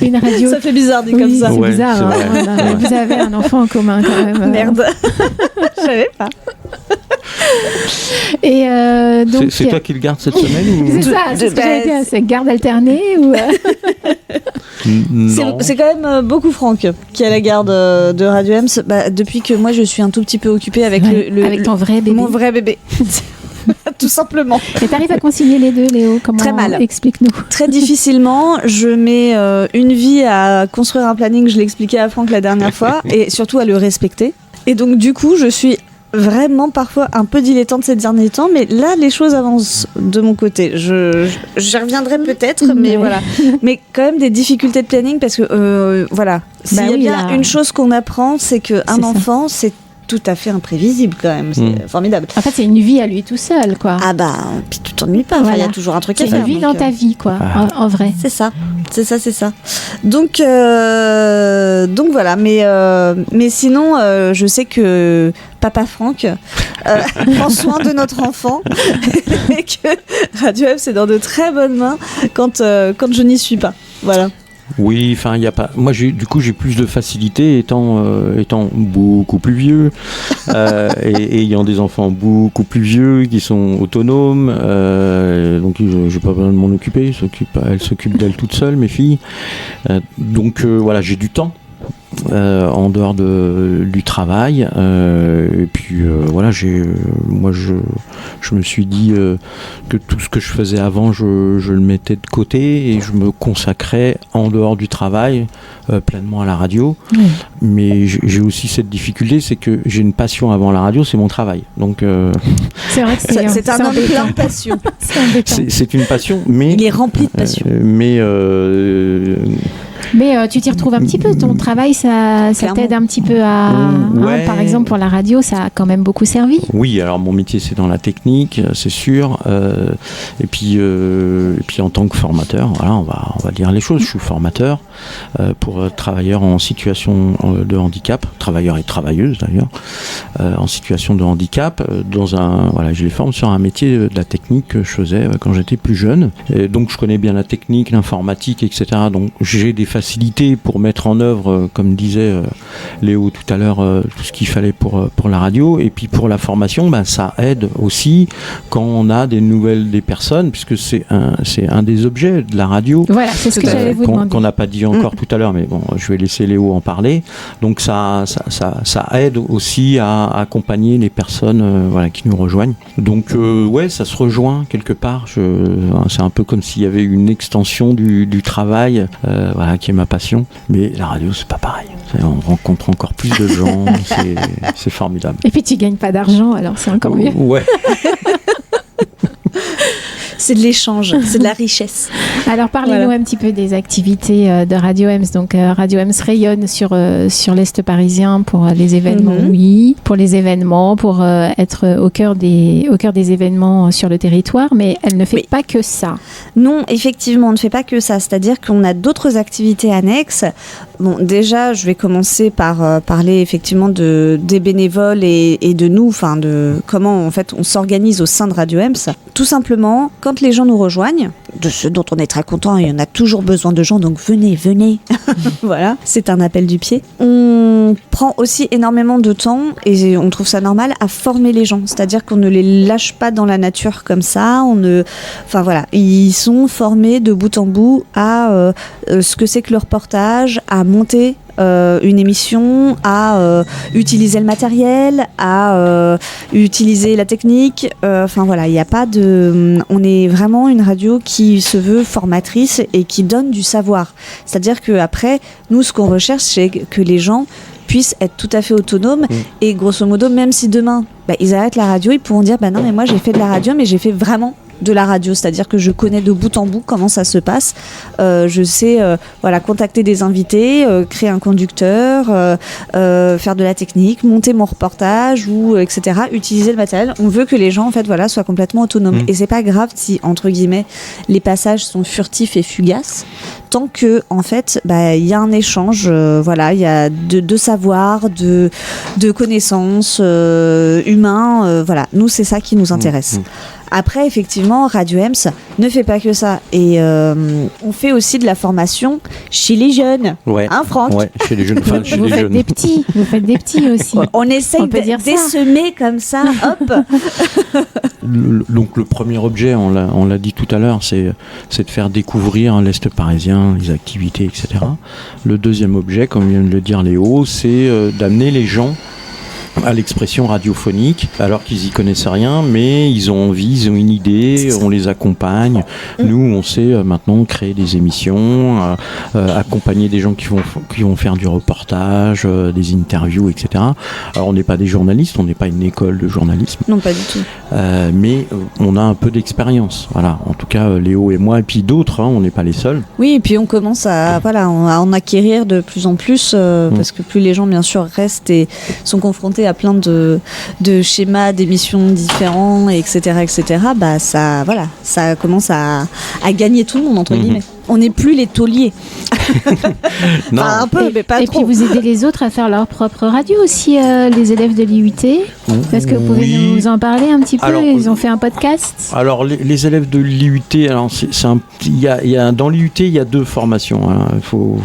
Une radio. Ça fait bizarre dit comme ça. C'est Ouais, bizarre. c'est vrai. Ouais. Vous avez un enfant en commun quand même. Merde. Je savais pas. Et donc. C'est toi qui le gardes cette semaine C'est ça, c'est ce que j'allais dire. C'est garde alternée ou. Non. C'est quand même beaucoup Franck qui a la garde de Radio Ems. Depuis que moi je suis un tout petit peu occupée avec avec ton vrai bébé. Mon vrai bébé. Tout simplement. Et t'arrives à concilier les deux, Léo? Comment? Très mal. Explique-nous. Très difficilement. Je mets une vie à construire un planning, je l'ai expliqué à Franck la dernière fois, et surtout à le respecter. Et donc du coup, je suis vraiment parfois un peu dilettante ces derniers temps, mais là les choses avancent de mon côté. J'y reviendrai peut-être, mais voilà. Mais quand même des difficultés de planning parce que voilà, s'il y a bien une chose qu'on apprend, c'est qu'un enfant, c'est tout à fait imprévisible quand même, c'est formidable. En fait, c'est une vie à lui tout seul, quoi. Ah bah, puis tu t'ennuies pas, il y a toujours un truc à faire. C'est une vie dans ta vie, quoi, en vrai. C'est ça. Donc voilà, mais sinon, je sais que Papa Franck prend soin de notre enfant et que Radio F, c'est dans de très bonnes mains quand je n'y suis pas. Voilà. Oui, enfin, il y a pas. Moi, j'ai plus de facilité étant beaucoup plus vieux et ayant des enfants beaucoup plus vieux qui sont autonomes. Donc, j'ai pas besoin de m'en occuper. Elles s'occupent d'elles toutes seules, mes filles. Donc, voilà, j'ai du temps. En dehors du travail et puis voilà, moi je me suis dit que tout ce que je faisais avant je le mettais de côté et je me consacrais en dehors du travail pleinement à la radio. Mais j'ai aussi cette difficulté, c'est que j'ai une passion avant la radio, c'est mon travail, donc c'est vrai que c'est un homme plein de passion. C'est une passion, mais il est rempli de passion, mais tu t'y retrouves un petit peu, ton travail, ça t'aide un petit peu à... Ouais. Par exemple, pour la radio, ça a quand même beaucoup servi. Oui, alors mon métier, c'est dans la technique, c'est sûr. Et puis en tant que formateur, voilà, on va dire les choses. Je suis formateur pour travailleurs en situation de handicap, travailleurs et travailleuses d'ailleurs, en situation de handicap. Je les forme sur un métier de la technique que je faisais quand j'étais plus jeune. Et donc, je connais bien la technique, l'informatique, etc. Donc, j'ai des facilités pour mettre en œuvre, comme disait Léo tout à l'heure, tout ce qu'il fallait pour la radio. Et puis pour la formation, ça aide aussi quand on a des nouvelles des personnes, puisque c'est un des objets de la radio. Voilà, c'est ce que j'allais vous demander. Qu'on n'a pas dit encore tout à l'heure, mais bon, je vais laisser Léo en parler. Donc ça aide aussi à accompagner les personnes qui nous rejoignent. Donc ouais, ça se rejoint quelque part. C'est un peu comme s'il y avait une extension du travail, qui est ma passion. Mais la radio, c'est pas pareil. On rencontre encore plus de gens, c'est formidable. Et puis tu gagnes pas d'argent, alors c'est encore mieux. Ouais. C'est de l'échange, c'est de la richesse. Alors parlez-nous un petit peu des activités de Radio Ems. Donc Radio Ems rayonne sur l'Est parisien pour les événements, oui, pour les événements, pour être au cœur des événements sur le territoire, mais elle ne fait pas que ça. Non, effectivement, on ne fait pas que ça. C'est-à-dire qu'on a d'autres activités annexes. Bon, déjà, je vais commencer par parler effectivement des bénévoles et de nous, enfin de comment en fait on s'organise au sein de Radio Ems. Tout simplement, quand les gens nous rejoignent, de ce dont on est très content, il y en a toujours besoin de gens, donc venez. Voilà, c'est un appel du pied. On prend aussi énormément de temps, et on trouve ça normal, à former les gens. C'est-à-dire qu'on ne les lâche pas dans la nature comme ça. Ils sont formés de bout en bout à ce que c'est que le reportage, à monter une émission, à utiliser le matériel, à utiliser la technique. Il n'y a pas de... On est vraiment une radio qui se veut formatrice et qui donne du savoir. C'est-à-dire qu'après, nous, ce qu'on recherche, c'est que les gens puissent être tout à fait autonomes et grosso modo, même si demain, ils arrêtent la radio, ils pourront dire non mais moi j'ai fait de la radio, mais j'ai fait vraiment de la radio, c'est-à-dire que je connais de bout en bout comment ça se passe. Je sais contacter des invités, créer un conducteur, faire de la technique, monter mon reportage ou etc. Utiliser le matériel. On veut que les gens en fait soient complètement autonomes. Et c'est pas grave si entre guillemets les passages sont furtifs et fugaces, tant que en fait il y a un échange, il y a de savoir, de connaissances humains. Nous c'est ça qui nous intéresse. Après, effectivement, Radio Ems ne fait pas que ça. Et on fait aussi de la formation chez les jeunes. Ouais. Hein, Franck? Ouais, chez les jeunes. Enfin, chez Vous les faites jeunes. des petits, vous faites des petits aussi. On essaye On peut dire ça. d'essemer comme ça, hop. Donc le premier objet, on l'a dit tout à l'heure, c'est de faire découvrir l'Est parisien, les activités, etc. Le deuxième objet, comme vient de le dire Léo, c'est d'amener les gens à l'expression radiophonique, alors qu'ils y connaissent rien, mais ils ont envie, ils ont une idée, on les accompagne. Nous, on sait maintenant créer des émissions, accompagner des gens qui vont faire du reportage, des interviews, etc. Alors, on n'est pas des journalistes, on n'est pas une école de journalisme. Non, pas du tout. Mais on a un peu d'expérience. Voilà. En tout cas, Léo et moi, et puis d'autres, hein, on n'est pas les seuls. Oui, et puis on commence à en acquérir de plus en plus, parce que plus les gens, bien sûr, restent et sont confrontés à plein de schémas d'émissions différents, etc., bah ça commence à gagner tout le monde, entre guillemets. On n'est plus les tauliers. Non. Enfin, un peu, mais pas et trop. puis vous aidez les autres à faire leur propre radio aussi, les élèves de l'IUT. Est-ce que vous pouvez Oui. nous en parler un petit peu? Alors, Ils ont fait un podcast. Alors les élèves de l'IUT, alors dans l'IUT il y a deux formations. Hein. Faut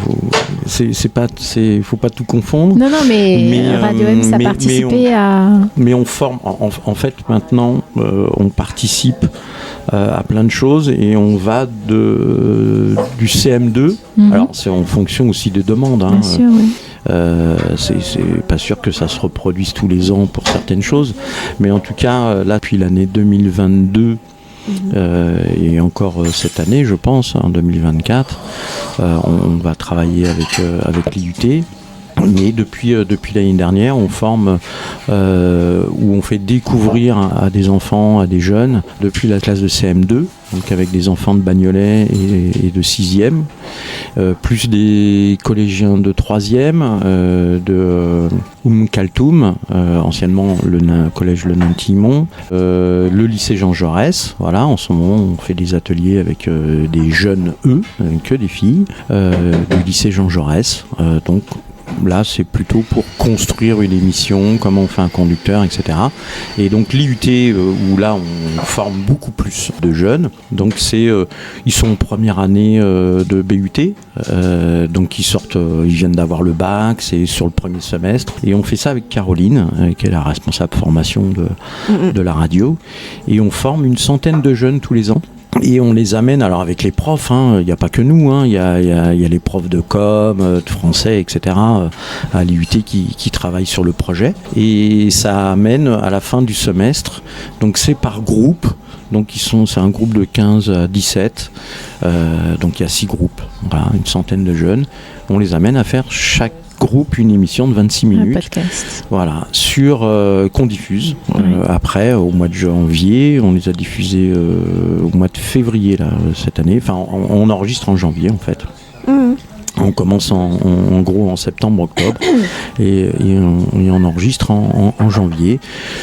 pas tout confondre. Non, mais Radio Ems a participé à... Mais on forme. En fait maintenant on participe à plein de choses et on va du CM2. Alors c'est en fonction aussi des demandes. Hein. Bien sûr, oui. C'est pas sûr que ça se reproduise tous les ans pour certaines choses, mais en tout cas là depuis l'année 2022 et encore cette année je pense en 2024 on va travailler avec l'IUT. Mais depuis l'année dernière, on forme où on fait découvrir à des enfants, à des jeunes, depuis la classe de CM2, donc avec des enfants de Bagnolet et de 6e, plus des collégiens de 3e, de Kaltoum, anciennement le collège Le Nain-Timon, le lycée Jean Jaurès. Voilà, en ce moment, on fait des ateliers avec des jeunes, que des filles, du lycée Jean Jaurès. Donc, là, c'est plutôt pour construire une émission, comment on fait un conducteur, etc. Et donc l'IUT, où là, on forme beaucoup plus de jeunes. Donc ils sont en première année de BUT. Donc ils viennent d'avoir le bac, c'est sur le premier semestre. Et on fait ça avec Caroline, qui est la responsable formation de la radio. Et on forme une centaine de jeunes tous les ans. Et on les amène, alors avec les profs, il n'y a pas que nous, il y a les profs de com, de français, etc. à l'IUT qui travaillent sur le projet. Et ça amène à la fin du semestre, donc c'est par groupe, donc c'est un groupe de 15 à 17, donc il y a 6 groupes, voilà, une centaine de jeunes. On les amène à faire chaque groupe une émission de 26 minutes, un podcast. Voilà, qu'on diffuse. Après, au mois de janvier, on les a diffusés au mois de février là, cette année. Enfin, on enregistre en janvier en fait. On commence en gros en septembre-octobre et on enregistre en janvier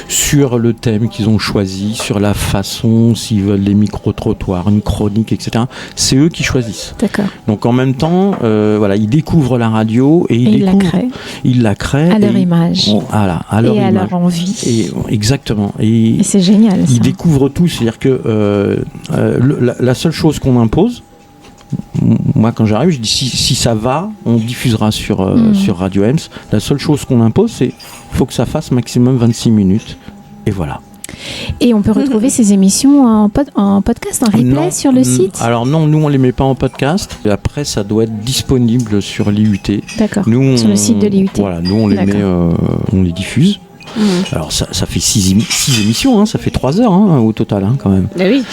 sur le thème qu'ils ont choisi, sur la façon, s'ils veulent des micro-trottoirs, une chronique, etc. C'est eux qui choisissent. D'accord. Donc en même temps, voilà, ils découvrent la radio et ils la créent à leur image. À leur et à image. leur envie. Exactement. Et c'est génial. Ils découvrent tout, c'est-à-dire que la seule chose qu'on impose, moi quand j'arrive je dis si ça va on diffusera sur Radio Ems. La seule chose qu'on impose c'est faut que ça fasse maximum 26 minutes et voilà. Et on peut retrouver ces émissions en podcast, en replay sur le site? Alors non, nous on les met pas en podcast. Et après ça doit être disponible sur l'IUT. D'accord, sur le site de l'IUT. Voilà, nous on les met, on les diffuse. Alors ça fait 6 émissions, ça fait 3 heures au total quand même. Ben oui.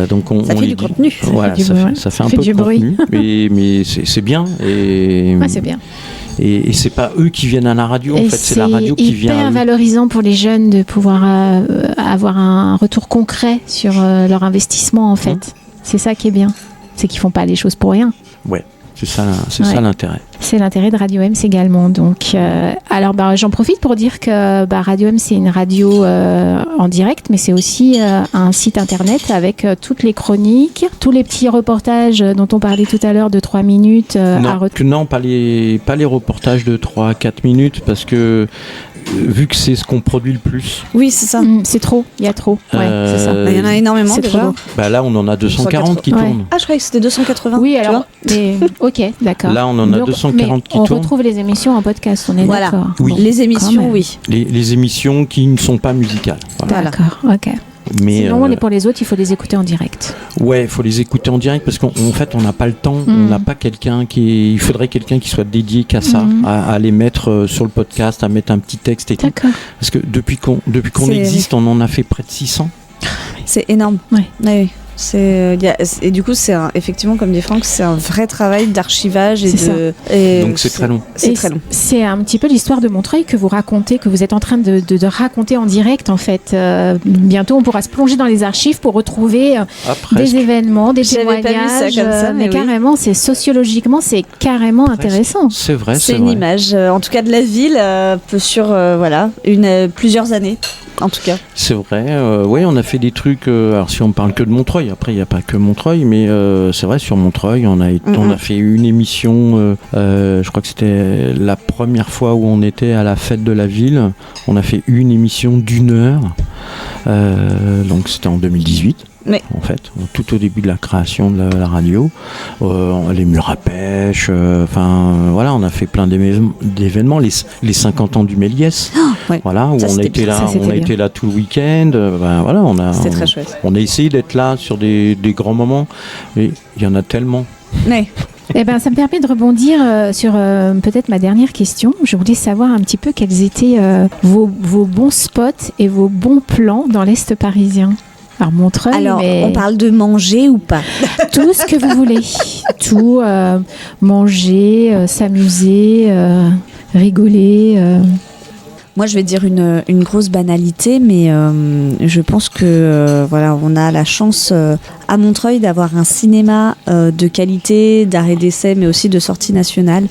Donc ça fait du contenu. Voilà, ça fait un peu de contenu, mais c'est bien. C'est bien. Et c'est pas eux qui viennent à la radio, en fait, c'est la radio qui vient. C'est hyper valorisant pour les jeunes de pouvoir avoir un retour concret sur leur investissement, en fait. C'est ça qui est bien. C'est qu'ils font pas les choses pour rien. Ouais. C'est ça l'intérêt. C'est l'intérêt de Radio Ems également. Donc, alors, j'en profite pour dire que Radio Ems, c'est une radio en direct, mais c'est aussi un site internet avec toutes les chroniques, tous les petits reportages dont on parlait tout à l'heure de 3 minutes. Non, pas les reportages de 3 à 4 minutes, parce que vu que c'est ce qu'on produit le plus. Oui, c'est ça. C'est trop, il y a trop. Ouais, c'est ça. Il y en a énormément C'est déjà. trop. Bah là, on en a 240 qui tournent. Ah, je croyais que c'était 280. Oui, tu alors, mais, ok, d'accord. Là, on en a 240 qui on tournent. retrouve les émissions en podcast, on est Voilà. d'accord. Oui. Bon, Les émissions, même. oui. Les émissions qui ne sont pas musicales. Voilà. D'accord, ok. Mais Sinon, pour les autres, il faut les écouter en direct. ouais, il faut les écouter en direct parce qu'en fait, on n'a pas le temps. On n'a pas quelqu'un il faudrait quelqu'un qui soit dédié qu'à ça, à les mettre sur le podcast, à mettre un petit texte et tout. D'accord. Parce que depuis qu'on C'est- existe, on en a fait près de 600. C'est énorme. Ouais. Oui. Et du coup, effectivement, comme dit Franck, c'est un vrai travail d'archivage et C'est Donc c'est très long. C'est Et très long. C'est un petit peu l'histoire de Montreuil que vous racontez, que vous êtes en train de raconter en direct en fait. Bientôt, on pourra se plonger dans les archives pour retrouver des événements, des J'avais pas vu ça témoignages. comme ça, mais oui. carrément, c'est sociologiquement, c'est intéressant. C'est vrai, C'est c'est une vrai. image, en tout cas de la ville, sur plusieurs années, en tout cas. C'est vrai, oui, on a fait des trucs. Alors, si on parle que de Montreuil, après, il n'y a pas que Montreuil, mais c'est vrai, sur Montreuil, on a fait une émission. Je crois que c'était la première fois où on était à la fête de la ville. On a fait une émission d'1 heure. Donc, c'était en 2018. Oui. En fait, tout au début de la création de la radio, les murs à pêche, voilà, on a fait plein d'événements, les 50 ans du Méliès, ouais. voilà, où Ça, on a c'était été bien. là, Ça, c'était on a bien. été là tout le week-end, voilà, C'était très chouette. on a essayé d'être là sur des grands moments, mais il y en a tellement. Ouais. Eh ben, ça me permet de rebondir sur peut-être ma dernière question. Je voulais savoir un petit peu quels étaient vos bons spots et vos bons plans dans l'Est parisien. Alors, Montreuil, Alors, mais on parle de manger ou pas? tout ce que vous voulez. Tout, manger, s'amuser, rigoler. Moi, je vais dire une grosse banalité, mais je pense que on a la chance à Montreuil d'avoir un cinéma de qualité, d'arrêt d'essai, mais aussi de sortie nationale,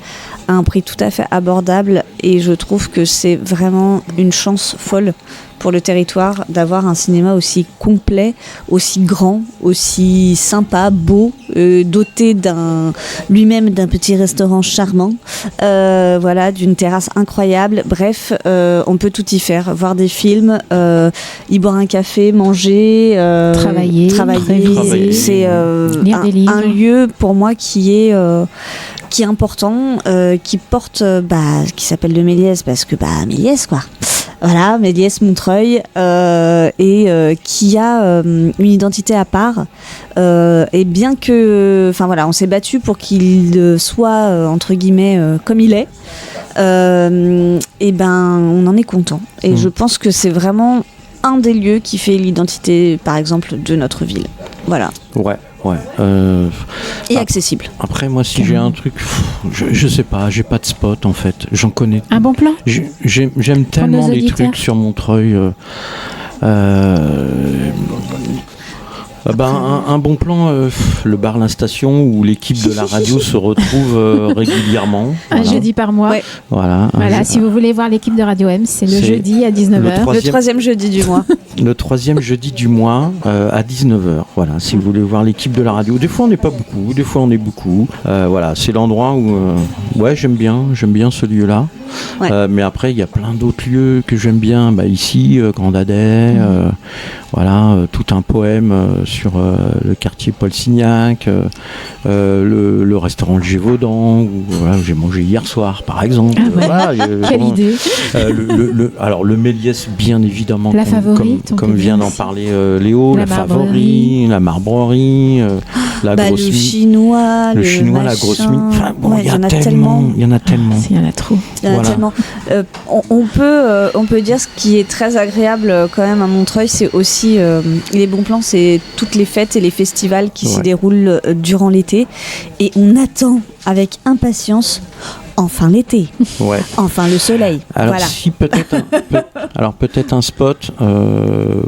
à un prix tout à fait abordable. Et je trouve que c'est vraiment une chance folle pour le territoire d'avoir un cinéma aussi complet, aussi grand, aussi sympa, beau, doté lui-même d'un petit restaurant charmant, d'une terrasse incroyable. Bref, on peut tout y faire, voir des films, y boire un café, manger, Travailler. Travailler. C'est Lire des livres. un lieu pour moi qui est important, qui porte, qui s'appelle le Méliès parce que Méliès quoi. Voilà, Méliès Montreuil, et qui a une identité à part. Et bien que, on s'est battu pour qu'il soit entre guillemets comme il est. On en est content. Et je pense que c'est vraiment un des lieux qui fait l'identité, par exemple, de notre ville. Voilà. Ouais. Et accessible. Après, moi, si j'ai un truc, je sais pas, j'ai pas de spot en fait. J'en connais. Un bon plan? J'aime tellement nos des auditeurs. trucs sur Montreuil. Un bon plan, le bar La Station où l'équipe de la radio se retrouve régulièrement. Un jeudi par mois. Ouais. Voilà. Voilà, si vous voulez voir l'équipe de Radio M, c'est le C'est jeudi à 19h. Le troisième jeudi du mois. Le troisième jeudi du mois à 19h. Voilà, si vous voulez voir l'équipe de la radio. Des fois on n'est pas beaucoup, des fois on est beaucoup. Voilà, c'est l'endroit où j'aime bien ce lieu-là. Ouais. Mais après il y a plein d'autres lieux que j'aime bien. Ici, Grand Adet, tout un poème sur le quartier Paul Signac, le restaurant Le Gévaudan où j'ai mangé hier soir par exemple. Ah ouais. Quelle idée. Alors le Méliès bien évidemment. La favorite. Comme vient d'en parler Léo, la favori, la marbrerie, la grosse le mine. chinois, Le chinois, la grosse mine. Enfin, il y en a il y en a tellement. Il y en a trop. Il y en a tellement. On peut dire ce qui est très agréable quand même à Montreuil, c'est aussi les bons plans, c'est toutes les fêtes et les festivals qui s'y déroulent durant l'été. Et on attend avec impatience enfin l'été, enfin le soleil. Alors voilà. si peut-être un spot,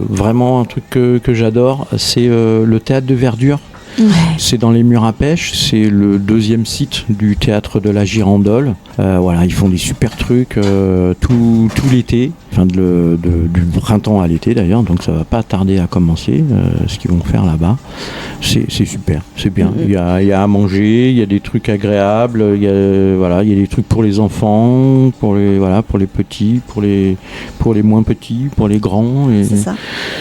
vraiment un truc que j'adore, c'est le théâtre de Verdure. Ouais. C'est dans les Murs à Pêche, c'est le deuxième site du théâtre de la Girandole. Ils font des super trucs tout l'été. du printemps à l'été d'ailleurs, donc ça va pas tarder à commencer, ce qu'ils vont faire là-bas. C'est super, c'est bien. Il y a à manger, il y a des trucs agréables, il y a des trucs pour les enfants, pour les petits, pour les moins petits, pour les grands. Et c'est ça.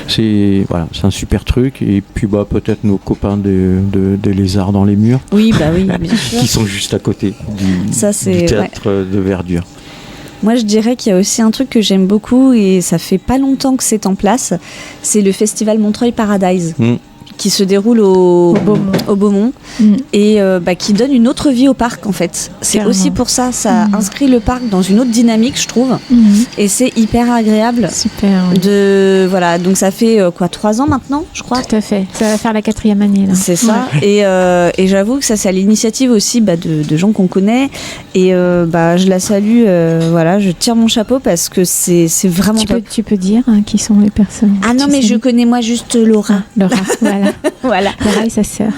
C'est un super truc. Et puis peut-être nos copains des lézards dans les murs. Oui, bien sûr. Qui sont juste à côté du théâtre de verdure. Moi, je dirais qu'il y a aussi un truc que j'aime beaucoup et ça fait pas longtemps que c'est en place. C'est le festival Montreuil Paradise. Qui se déroule au Beaumont et qui donne une autre vie au parc en fait. C'est carrément. Aussi pour ça inscrit le parc dans une autre dynamique je trouve et c'est hyper agréable. Super. Oui. Donc ça fait 3 ans maintenant je crois. Tout à fait, ça va faire la 4e année là. C'est ça et j'avoue que ça c'est à l'initiative aussi de gens qu'on connaît et je la salue, je tire mon chapeau parce que c'est vraiment top. Tu peux dire qui sont les personnes. Ah non mais je connais moi juste Laura. Laura, voilà. Laura et sa sœur.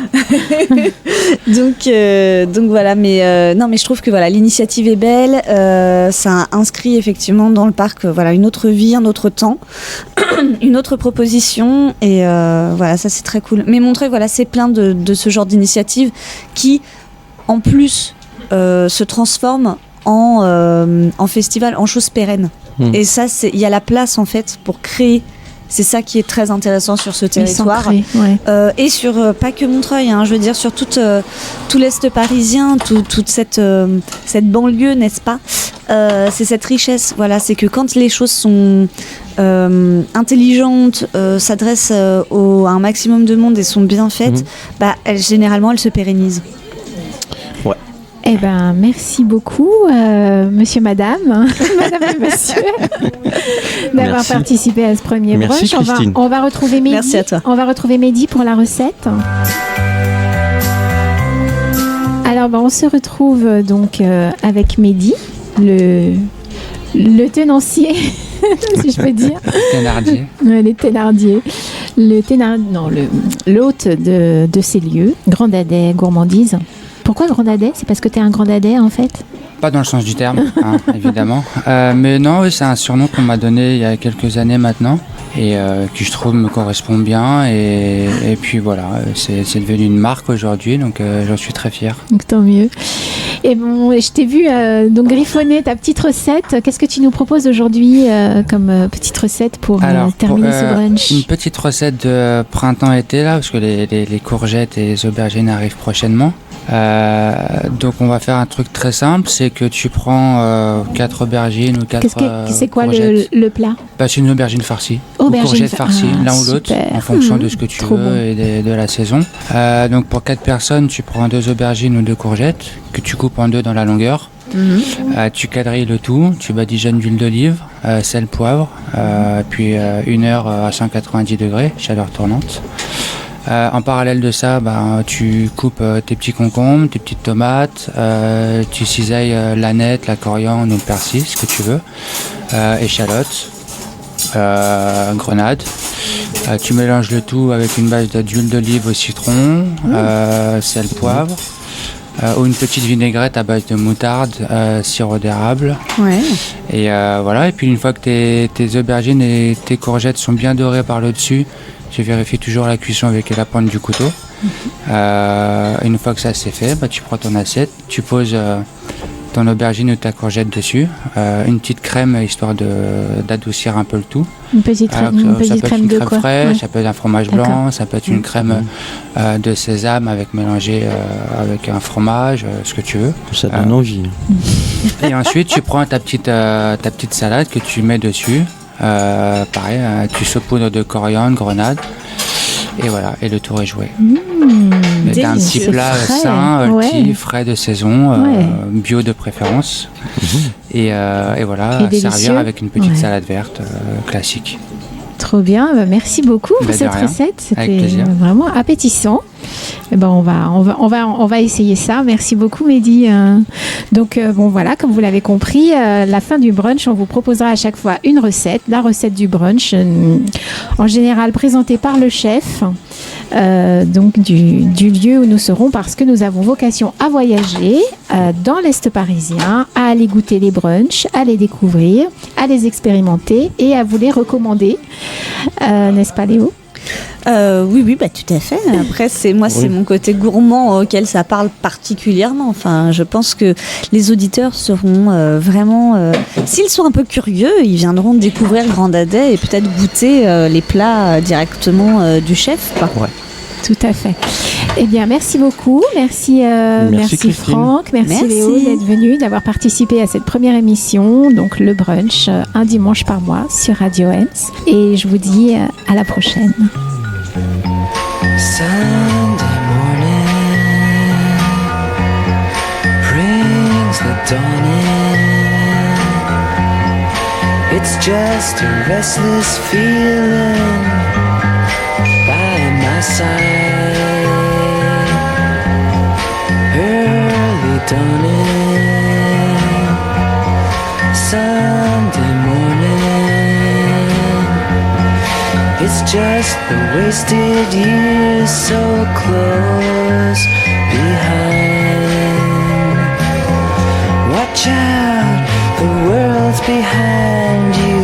donc voilà, mais je trouve que l'initiative est belle. Ça inscrit effectivement dans le parc une autre vie, un autre temps, une autre proposition et ça c'est très cool. Mais Montreuil c'est plein de ce genre d'initiatives qui en plus se transforment en festival, en choses pérennes. Et ça il y a la place en fait pour créer. C'est ça qui est très intéressant sur ce territoire et sur pas que Montreuil, je veux dire sur tout l'Est parisien, toute cette banlieue, n'est-ce pas, c'est cette richesse, c'est que quand les choses sont intelligentes, s'adressent à un maximum de monde et sont bien faites, généralement elles se pérennisent. Eh ben, merci beaucoup, monsieur, madame, madame et monsieur, d'avoir participé à ce premier brunch. Merci, Christine. On va retrouver Mehdi. Merci à toi. On va retrouver Mehdi pour la recette. Alors, on se retrouve donc avec Mehdi, le tenancier, si je peux dire. Thénardier. Les Thénardier. L'hôte de ces lieux, Grand Dadais Gourmandise. Pourquoi Grand Dadais ? C'est parce que tu es un Grand Dadais en fait ? Pas dans le sens du terme, évidemment. Mais non, c'est un surnom qu'on m'a donné il y a quelques années maintenant et qui je trouve me correspond bien. Et puis voilà, c'est devenu une marque aujourd'hui, donc j'en suis très fier. Donc tant mieux. Et je t'ai vu donc griffonner ta petite recette. Qu'est-ce que tu nous proposes aujourd'hui comme petite recette pour terminer ce brunch ? Une petite recette de printemps-été là, parce que les courgettes et les aubergines arrivent prochainement. Donc on va faire un truc très simple, c'est que tu prends 4 aubergines ou 4 c'est quoi courgettes. le plat ? C'est une aubergine farcie. Courgettes farcies, l'un ou l'autre, en fonction de ce que tu veux et de la saison. Donc pour 4 personnes, tu prends 2 aubergines ou 2 courgettes que tu coupes en 2 dans la longueur. Tu quadrilles le tout, tu badigeonnes d'huile d'olive, sel, poivre, puis 1 heure à 190 degrés, chaleur tournante. En parallèle de ça, tu coupes tes petits concombres, tes petites tomates, tu cisailles l'aneth, la coriandre ou le persil, ce que tu veux, échalotes, grenades. Tu mélanges le tout avec une base d'huile d'olive au citron, sel, poivre, ou une petite vinaigrette à base de moutarde, sirop d'érable. Ouais. Et voilà, et puis une fois que tes aubergines et tes courgettes sont bien dorées par le dessus, tu vérifies toujours la cuisson avec la pointe du couteau. Une fois que ça c'est fait, tu prends ton assiette, tu poses ton aubergine ou ta courgette dessus, une petite crème histoire d'adoucir un peu le tout. Une petite crème de quoi ? Fraîche, ça peut être un fromage blanc, ça peut être une crème de sésame mélangée avec un fromage, ce que tu veux. Ça donne envie. Et ensuite tu prends ta petite salade que tu mets dessus. Pareil, tu saupoudres de coriandre, grenade et voilà, et le tour est joué. C'est un petit plat sain, healthy, frais de saison, bio de préférence. Et voilà, et servir avec une petite salade verte classique. Trop bien, merci beaucoup pour cette recette, c'était vraiment appétissant. Eh ben on va essayer ça. Merci beaucoup, Mehdi. Donc bon voilà, comme vous l'avez compris, la fin du brunch, on vous proposera à chaque fois une recette, la recette du brunch, en général présentée par le chef. Donc du lieu où nous serons, parce que nous avons vocation à voyager dans l'Est parisien, à aller goûter les brunchs, à les découvrir, à les expérimenter et à vous les recommander. N'est-ce pas, Léo ? Oui, bah, tout à fait. Après, c'est mon côté gourmand auquel ça parle particulièrement. Enfin, je pense que les auditeurs seront vraiment, s'ils sont un peu curieux, ils viendront découvrir Grand Dadais et peut-être goûter les plats directement du chef, quoi. Ouais. Tout à fait. Eh bien, merci beaucoup. Merci Franck. Merci Léo d'être venu, d'avoir participé à cette première émission, donc le brunch, un dimanche par mois sur Radio Ems. Et je vous dis à la prochaine. Sunday morning brings the dawn in. It's just a restless feeling by my side. Early dawning, Sunday morning. It's just the wasted years so close behind. Watch out, the world's behind you.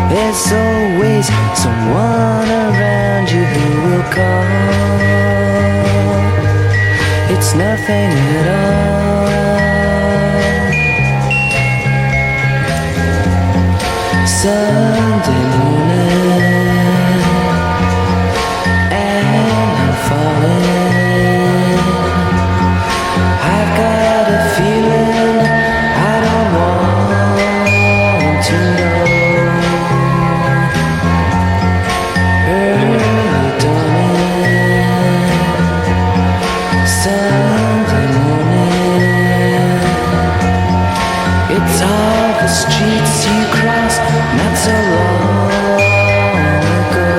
There's always someone around you who will call. It's nothing at all. Sunday morning, and I'm falling. I've got a feeling I don't want to know. Early dawning, Sunday morning. It's all the streets you crossed not so long ago.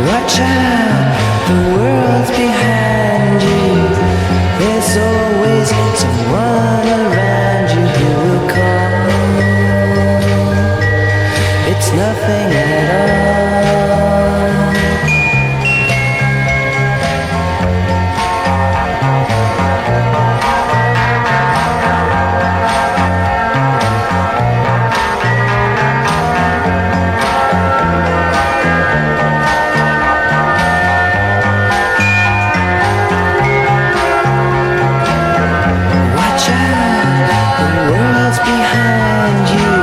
Watch out, the world's behind you. There's always someone around you who will call. It's nothing at all. Watch out, the world's behind you.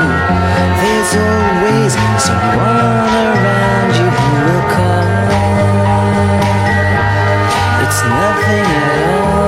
There's always someone around you who will call. It's nothing at all.